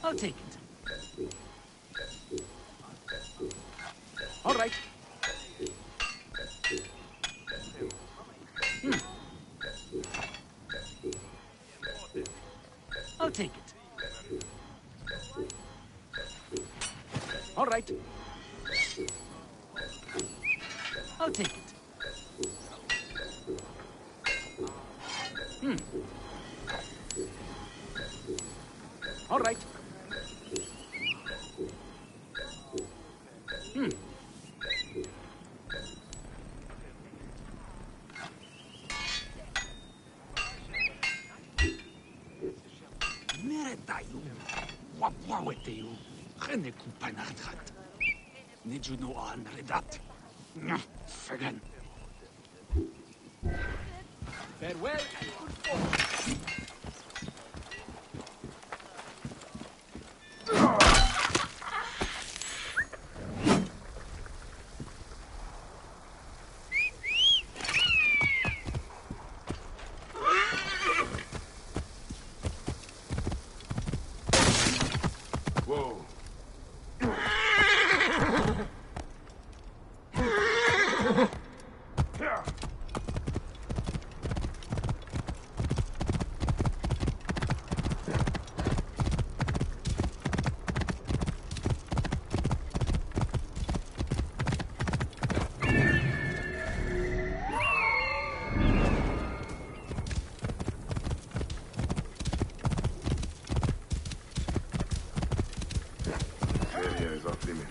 I'll take it. All right. I'll take it. All right. I'll take it. All right. Meretayu. Wapwawetayu. Gene kupanaghat. Nijuno an redat. Fagan. Farewell and good fortune. Whoa. Area is off limits.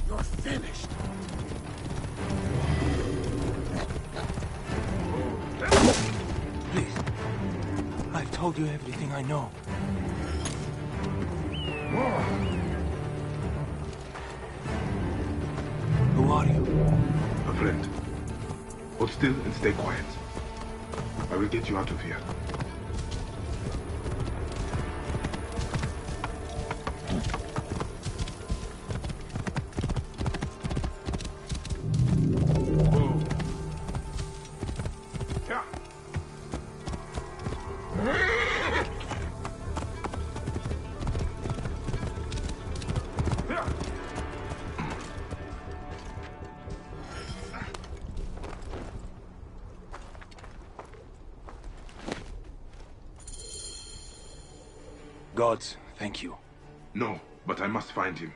You're finished. Please. I've told you everything I know. Who are you? A friend. Hold still and stay quiet. I will get you out of here. Whoa. Yeah. Gods, thank you. No, but I must find him.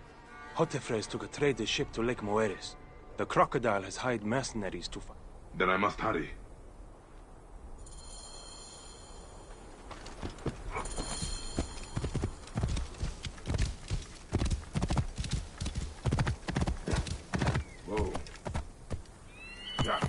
Hotefres took a trader ship to Lake Moeris. The crocodile has hired mercenaries to fight. Then I must hurry. Whoa. Yeah.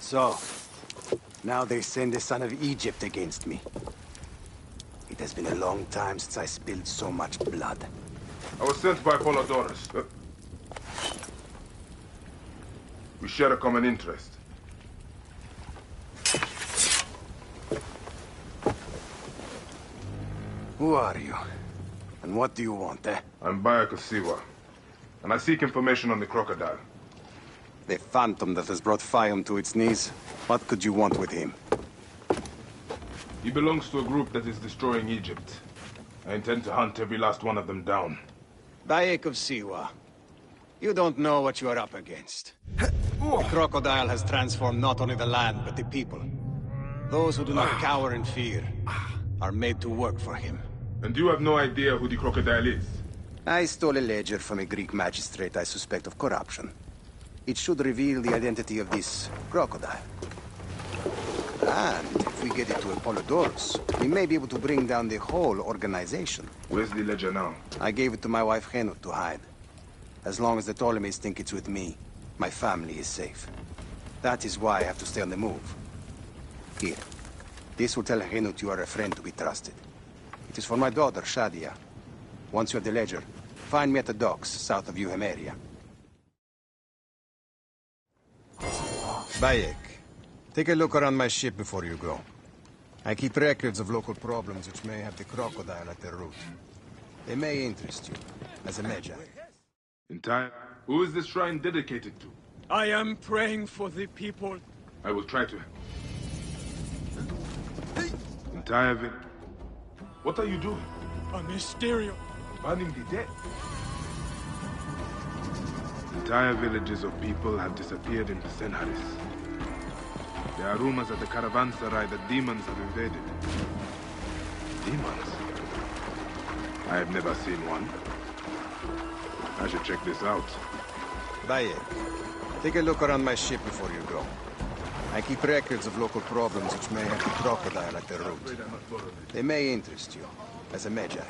So, now they send the son of Egypt against me. It has been a long time since I spilled so much blood. I was sent by Polydorus. We share a common interest. Who are you? And what do you want, eh? I'm Bayek of Siwa, and I seek information on the crocodile. The phantom that has brought Fium to its knees. What could you want with him? He belongs to a group that is destroying Egypt. I intend to hunt every last one of them down. Bayek of Siwa. You don't know what you are up against. The crocodile has transformed not only the land, but the people. Those who do not cower in fear are made to work for him. And you have no idea who the crocodile is? I stole a ledger from a Greek magistrate I suspect of corruption. It should reveal the identity of this crocodile. And if we get it to Apollodorus, we may be able to bring down the whole organization. Where's the ledger now? I gave it to my wife Henut to hide. As long as the Ptolemies think it's with me, my family is safe. That is why I have to stay on the move. Here. This will tell Henut you are a friend to be trusted. It is for my daughter, Shadia. Once you have the ledger, find me at the docks south of Euhemeria. Bayek, take a look around my ship before you go. I keep records of local problems which may have the crocodile at their root. They may interest you, as a Magi. Entire? Who is this shrine dedicated to? I am praying for the people. I will try to. Entire. What are you doing? A mysterio. Burning the dead. Entire villages of people have disappeared in Senaris. There are rumors at the caravanserai that demons have invaded. Demons? I have never seen one. I should check this out. Bayek, take a look around my ship before you go. I keep records of local problems which may have the crocodile at their root. They may interest you, as a Magi.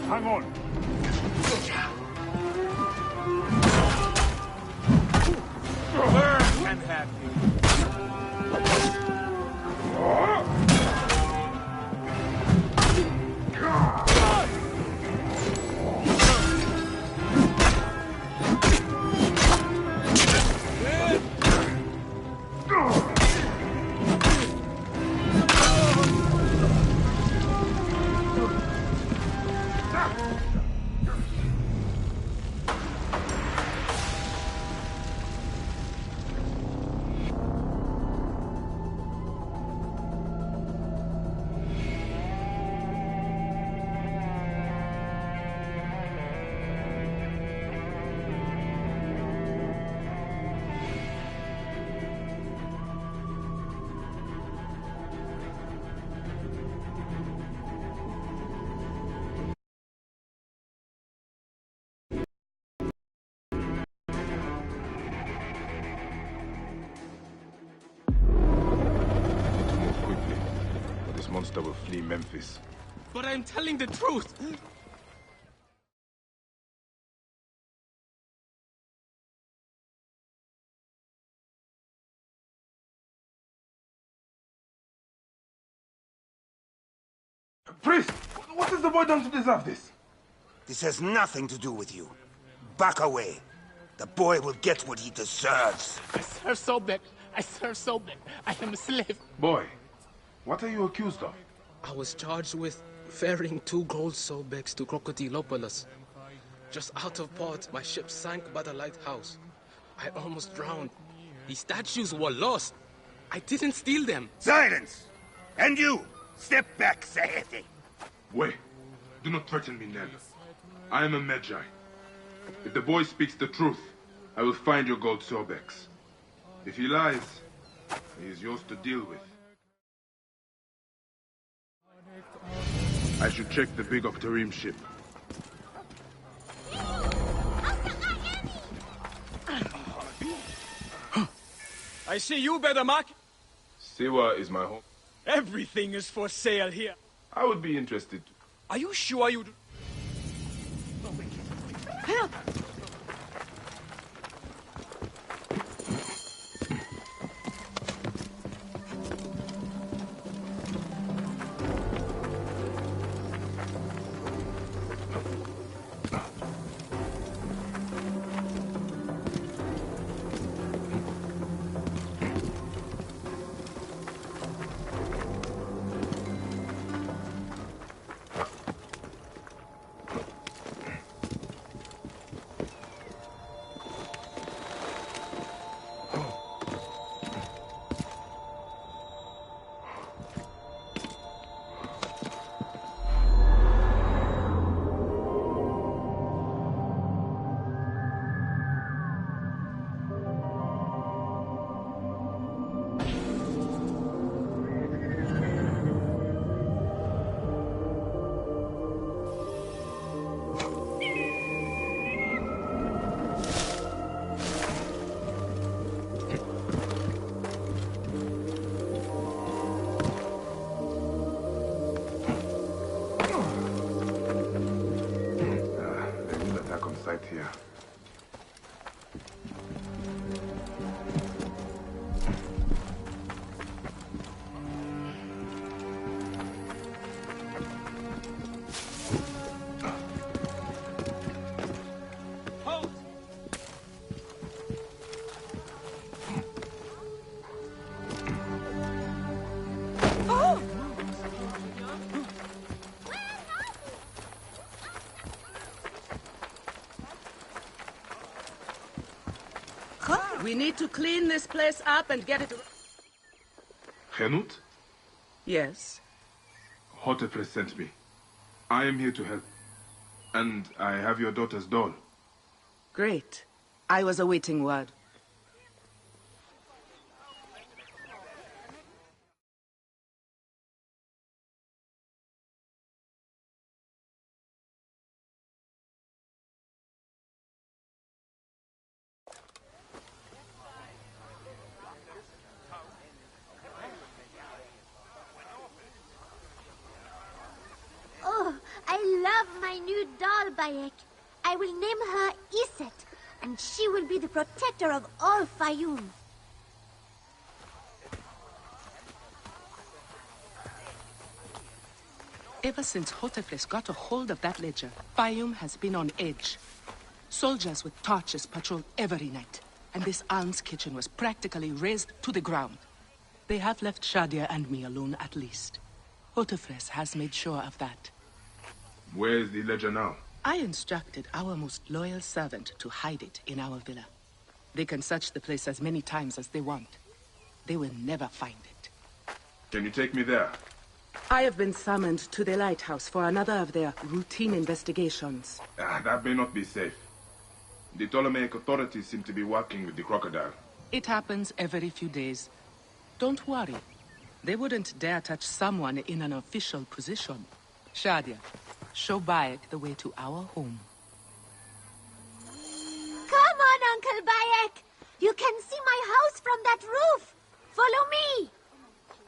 Hang on. Can't have you. This monster will flee Memphis. But I'm telling the truth. Priest, what has the boy done to deserve this? This has nothing to do with you. Back away. The boy will get what he deserves. I serve Sobek. I serve Sobek. I am a slave. Boy, what are you accused of? I was charged with ferrying 2 gold Sobeks to Crocodilopolis. Just out of port, my ship sank by the lighthouse. I almost drowned. The statues were lost. I didn't steal them. Silence! And you! Step back, Sahete! Wait. Do not threaten me, Ned. I am a Magi. If the boy speaks the truth, I will find your gold Sobeks. If he lies, he is yours to deal with. I should check the big Octarim ship. I see you, better Mark. Siwa is my home. Everything is for sale here. I would be interested. Are you sure you... We need to clean this place up and get it... Henut? Yes? Hotepres sent me. I am here to help. And I have your daughter's doll. Great. I was awaiting word. Oh, I love my new doll, Bayek. I will name her Iset, and she will be the protector of all Fayum. Ever since Hotepres got a hold of that ledger, Fayum has been on edge. Soldiers with torches patrol every night, and this alms kitchen was practically razed to the ground. They have left Shadia and me alone at least. Hotepres has made sure of that. Where is the ledger now? I instructed our most loyal servant to hide it in our villa. They can search the place as many times as they want. They will never find it. Can you take me there? I have been summoned to the lighthouse for another of their routine investigations. That may not be safe. The Ptolemaic authorities seem to be working with the crocodile. It happens every few days. Don't worry. They wouldn't dare touch someone in an official position. Shadia, show Bayek the way to our home. Come on, Uncle Bayek. You can see my house from that roof. Follow me.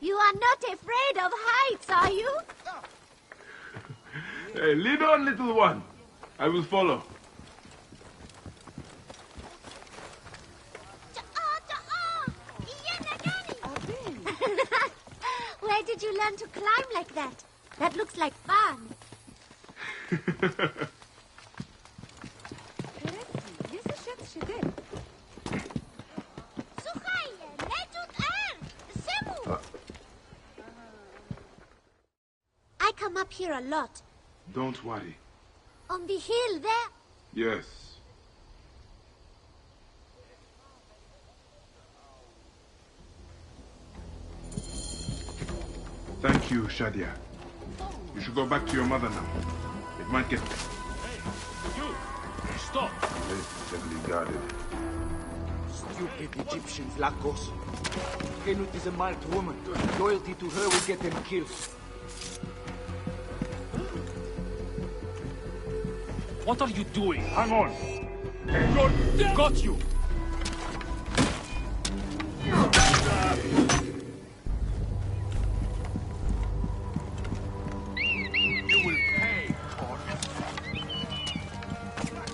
You are not afraid of heights, are you? Hey, lead on, little one. I will follow. Where did you learn to climb like that? That looks like fun. I come up here a lot. Don't worry. On the hill there? Yes. Thank you, Shadia. You should go back to your mother now. It might get... Hey, you! Stop! It's heavily guarded. Stupid Egyptians, Lagos. Henut is a marked woman. Loyalty to her will get them killed. What are you doing? Hang on! Got you! You will pay for it.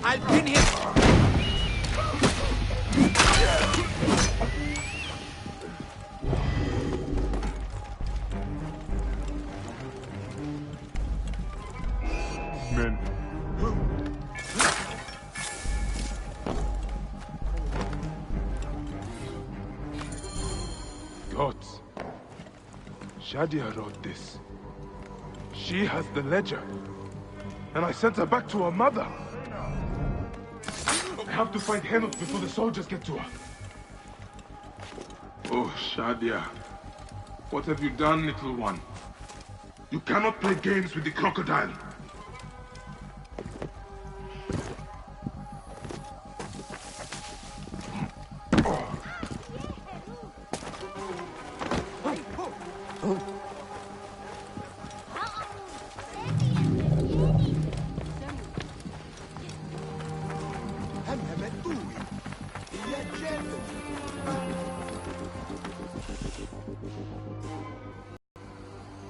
I'll pin him! Men. Gods. Shadia wrote this. She has the ledger. And I sent her back to her mother. I have to find Henut before the soldiers get to her. Oh, Shadia. What have you done, little one? You cannot play games with the crocodile.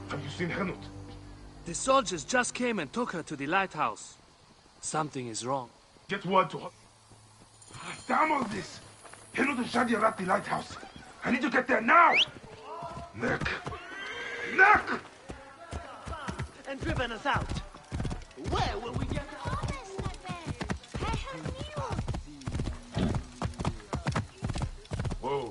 Have you seen Henut? The soldiers just came and took her to the lighthouse. Something is wrong. Get word to her. Damn all this! Henut and Shadia are at the lighthouse. I need to get there now! Nick! Nick! And driven us out. Where will we get... Whoa.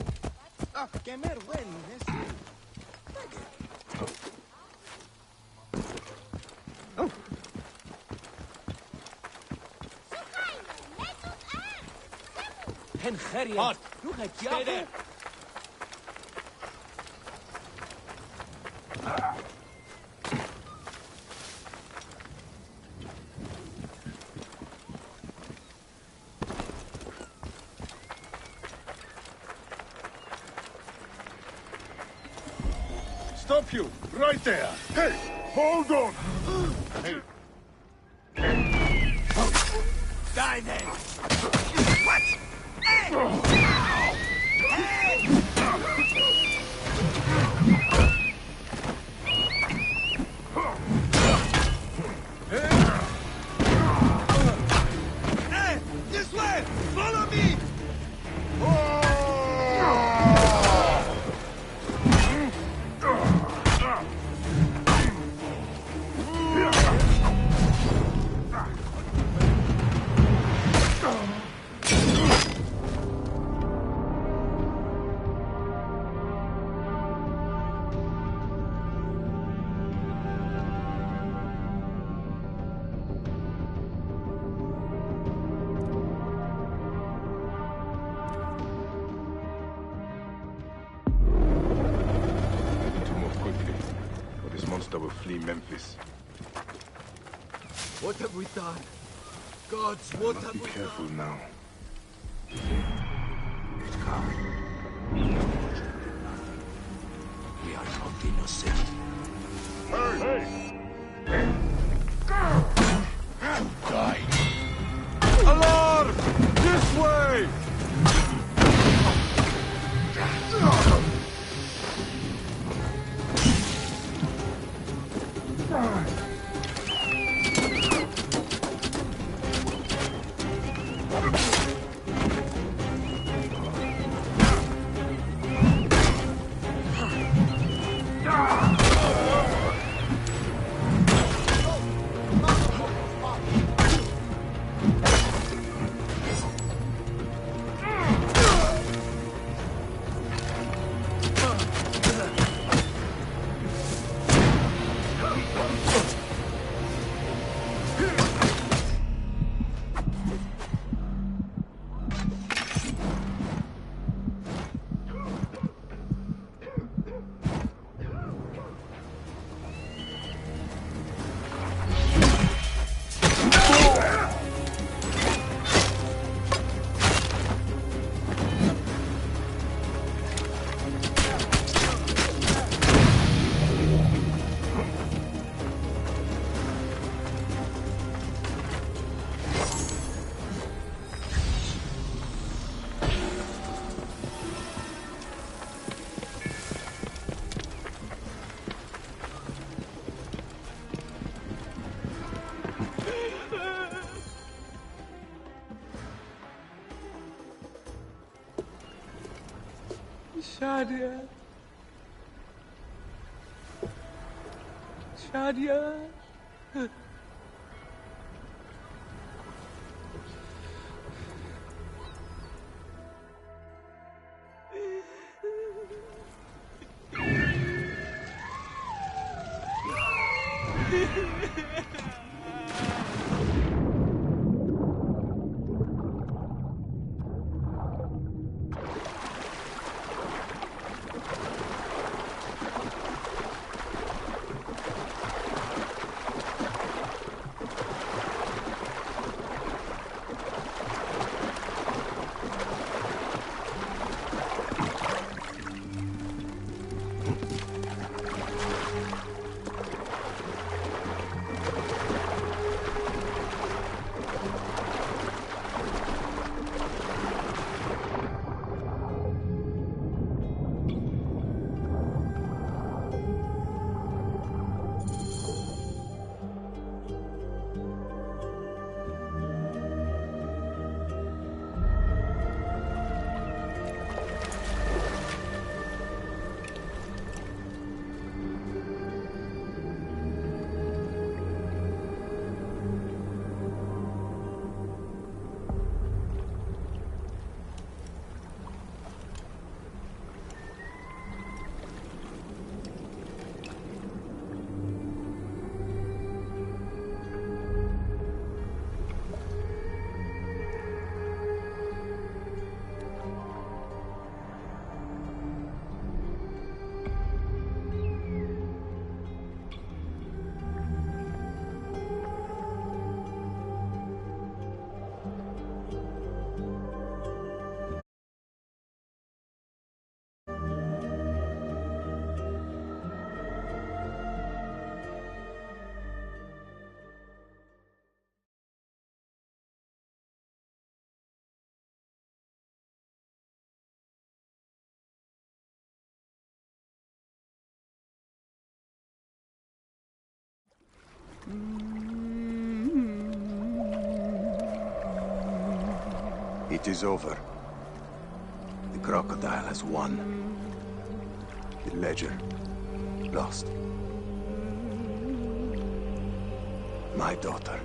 Stay there. Stop you! Right there! Hey! Hold on! Hey! Die then! What? Hey! Hey! Hey! This way! Follow me! Will flee Memphis. What have we done? Gods, what have we done? Be careful now. It comes. We are not innocent. Hey! Die. Alarm! This way! Shadia. Shadia. It is over. The crocodile has won. The ledger lost. My daughter.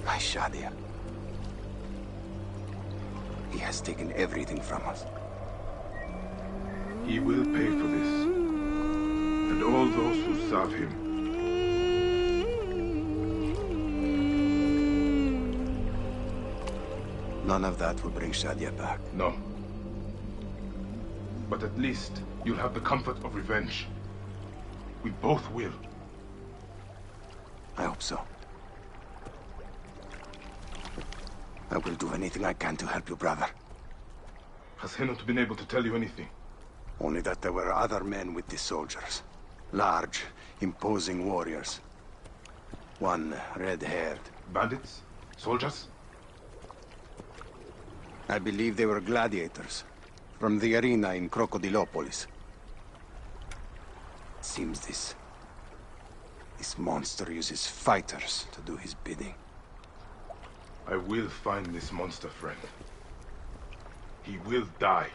My Shadia. He has taken everything from us. He will pay for this. And all those who serve him. None of that will bring Shadia back. No. But at least you'll have the comfort of revenge. We both will. I hope so. I will do anything I can to help you, brother. Has he not been able to tell you anything? Only that there were other men with the soldiers. Large, imposing warriors. One red-haired. Bandits? Soldiers? I believe they were gladiators. From the arena in Crocodilopolis. It seems this monster uses fighters to do his bidding. I will find this monster, friend. He will die.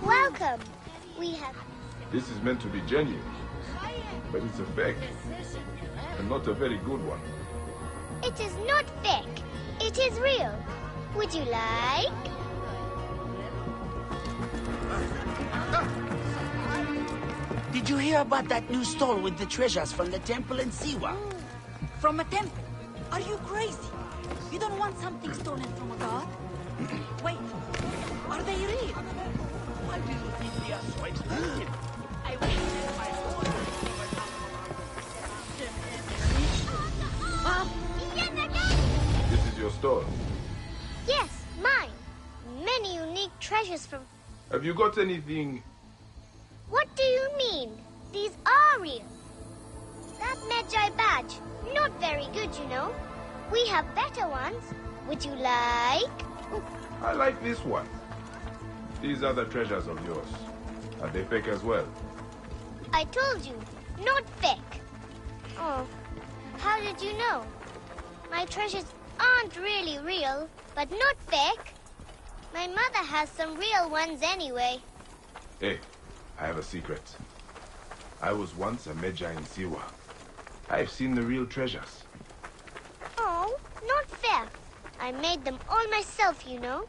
Welcome. We have... This is meant to be genuine, but it's a fake, and not a very good one. It is not fake. It is real. Would you like? Did you hear about that new stall with the treasures from the temple in Siwa? From a temple? Are you crazy? You don't want something stolen from a god? Wait, are they real? Why do you think they are so expensive? I wasted my whole This is your store. Yes, mine. Many unique treasures from... Have you got anything... What do you mean? These are real. That Magi badge, not very good, you know. We have better ones. Would you like? I like this one. These are the treasures of yours. Are they fake as well? I told you, not fake. Oh, how did you know? My treasures aren't really real, but not fake. My mother has some real ones anyway. Hey, I have a secret. I was once a Magi in Siwa. I've seen the real treasures. Oh, not fair. I made them all myself, you know.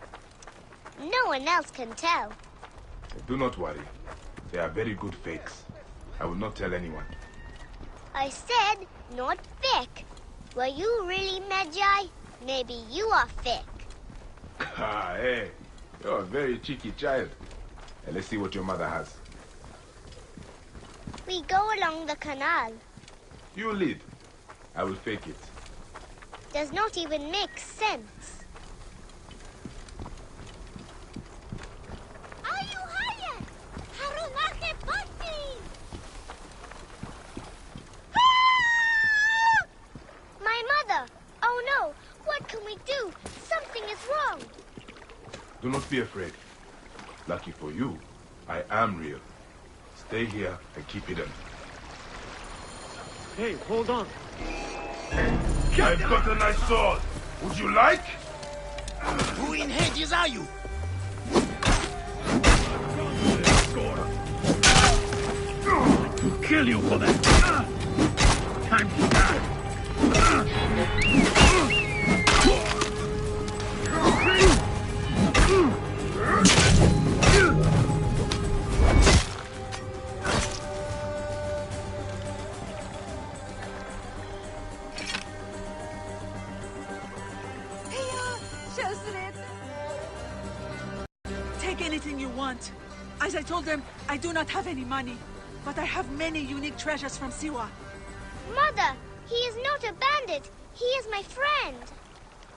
No one else can tell. Do not worry. They are very good fakes. I will not tell anyone. I said not fake. Were you really Magi? Maybe you are fake. Ah, hey. You're a very cheeky child. And let's see what your mother has. We go along the canal. You lead. I will fake it. Does not even make sense. Are you hired? Harunake Patti! Do not be afraid. Lucky for you, I am real. Stay here and keep hidden. Hey, hold on. I've got a nice sword. Would you like? Who in Hades are you? To kill you for that. Time to die. Take anything you want. As I told them, I do not have any money, but I have many unique treasures from Siwa. Mother, he is not a bandit. He is my friend.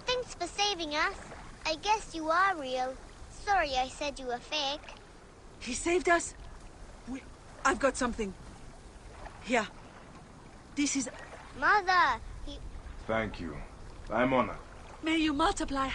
Thanks for saving us. I guess you are real. Sorry I said you were fake. He saved us? I've got something. Here. This is... Mother, he... Thank you. I'm honored. May you multiply.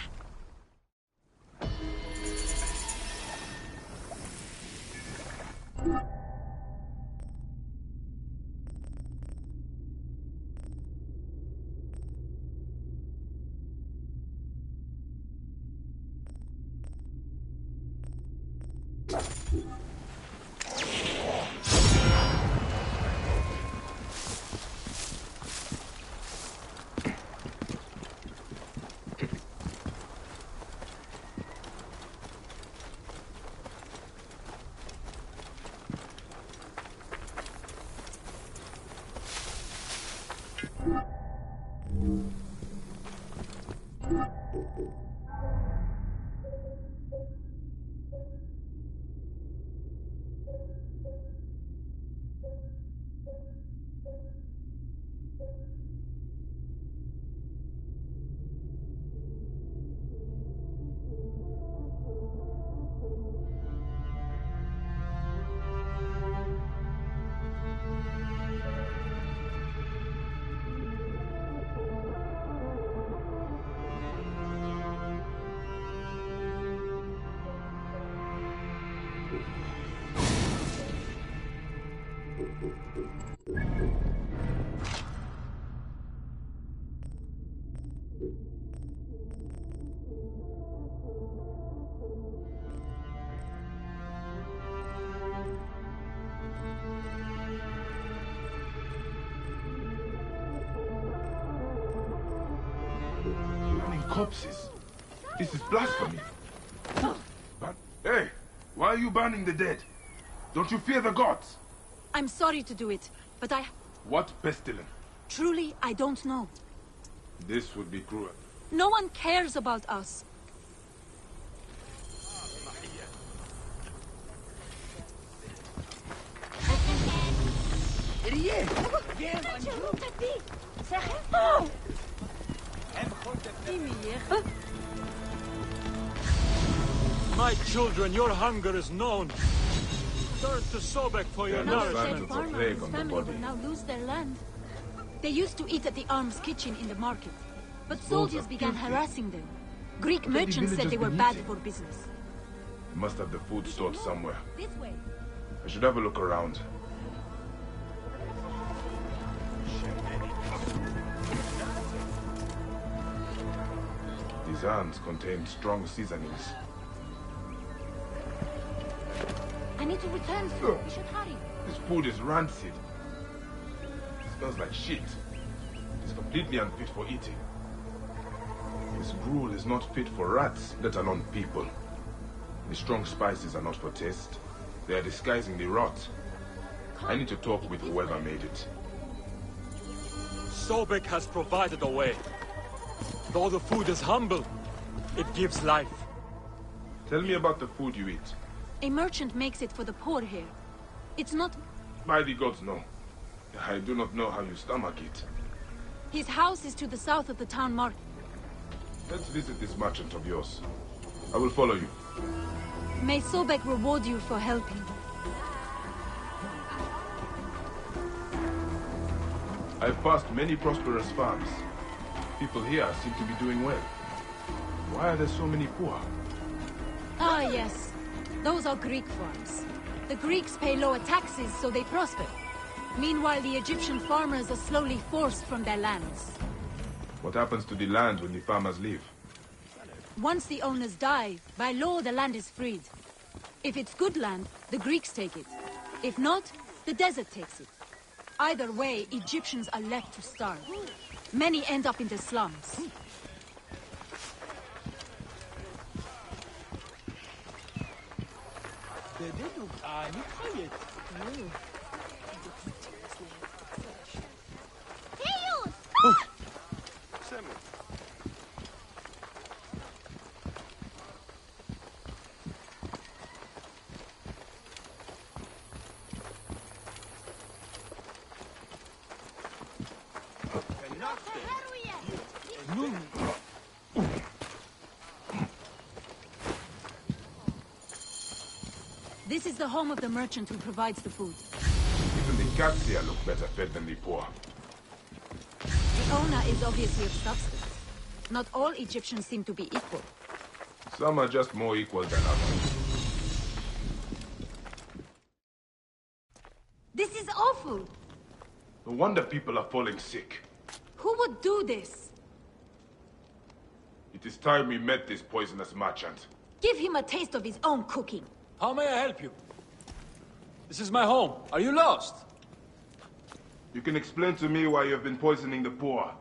Corpses. This is blasphemy. But, hey, why are you burning the dead? Don't you fear the gods? I'm sorry to do it, but What pestilence? Truly, I don't know. This would be cruel. No one cares about us. My children, your hunger is known. Turn to Sobek for your nourishment. Farmer and his family will now lose their land. They used to eat at the arms kitchen in the market, but soldiers began harassing them. Greek merchants said they were bad for business. You must have the food stored somewhere. This way. I should have a look around. These urns contain strong seasonings. I need to return soon. We should hurry. This food is rancid. It smells like shit. It is completely unfit for eating. This gruel is not fit for rats, let alone people. The strong spices are not for taste. They are disguising the rot. I need to talk with whoever made it. Sobek has provided a way. Though the food is humble, it gives life. Tell me about the food you eat. A merchant makes it for the poor here. It's not... By the gods, no. I do not know how you stomach it. His house is to the south of the town market. Let's visit this merchant of yours. I will follow you. May Sobek reward you for helping. I've passed many prosperous farms. People here seem to be doing well. Why are there so many poor? Ah, yes. Those are Greek farms. The Greeks pay lower taxes, so they prosper. Meanwhile, the Egyptian farmers are slowly forced from their lands. What happens to the land when the farmers leave? Once the owners die, by law the land is freed. If it's good land, the Greeks take it. If not, the desert takes it. Either way, Egyptians are left to starve. Many end up in the slums. This is the home of the merchant who provides the food. Even the cats here look better fed than the poor. The owner is obviously of substance. Not all Egyptians seem to be equal. Some are just more equal than others. This is awful! No wonder people are falling sick. Who would do this? It is time we met this poisonous merchant. Give him a taste of his own cooking. How may I help you? This is my home. Are you lost? You can explain to me why you have been poisoning the poor.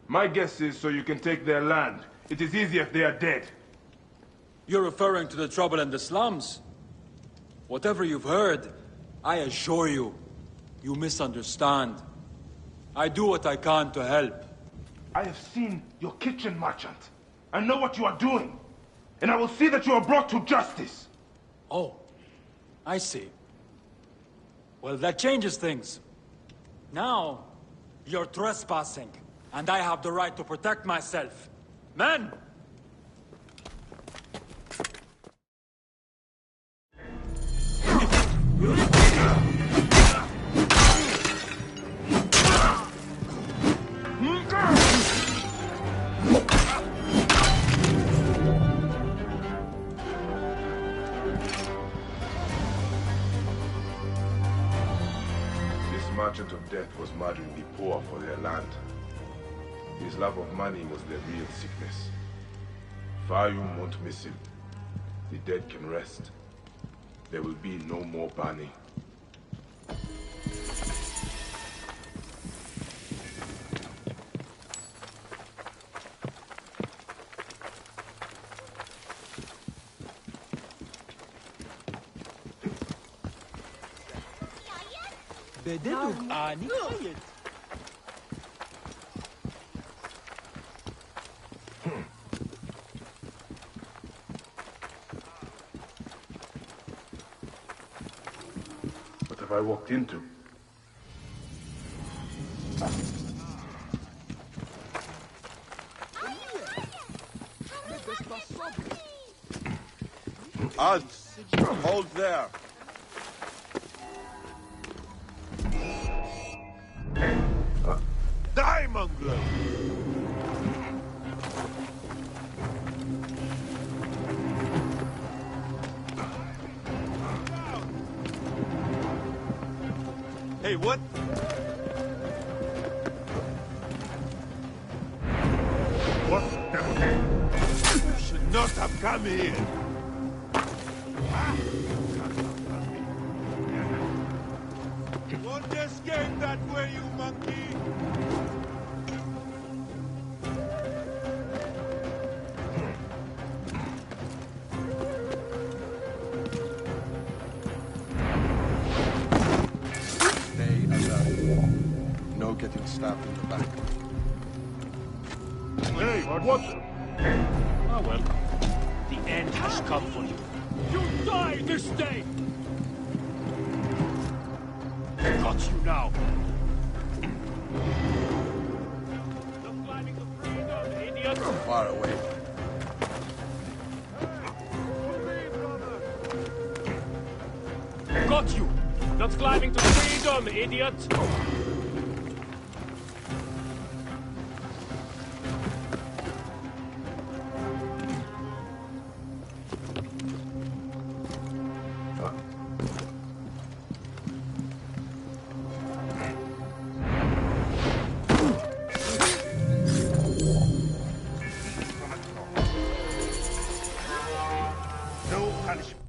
My guess is so you can take their land. It is easier if they are dead. You're referring to the trouble in the slums? Whatever you've heard, I assure you, you misunderstand. I do what I can to help. I have seen your kitchen, merchant. I know what you are doing. And I will see that you are brought to justice. Oh, I see. Well, that changes things. Now, you're trespassing, and I have the right to protect myself. Men! Merchant of Death was murdering the poor for their land. His love of money was their real sickness. Fayum won't miss him. The dead can rest. There will be no more burning. What have I walked into? Halt! Hold there! Die, mongrel! Hey, what? What the? You should not have come here! Won't escape that way, you monkey! Stay alert. No getting stabbed in the back. Hey, what? Oh well. The end has come for you. You die this day! Got you now. Far away. Got you! Not climbing to freedom, idiot! punishment.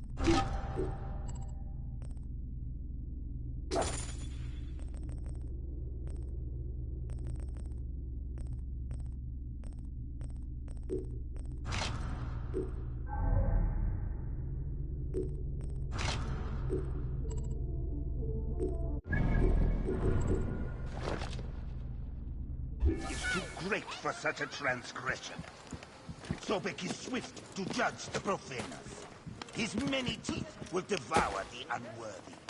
Is too great for such a transgression. Sobek is swift to judge the profaners. His many teeth will devour the unworthy.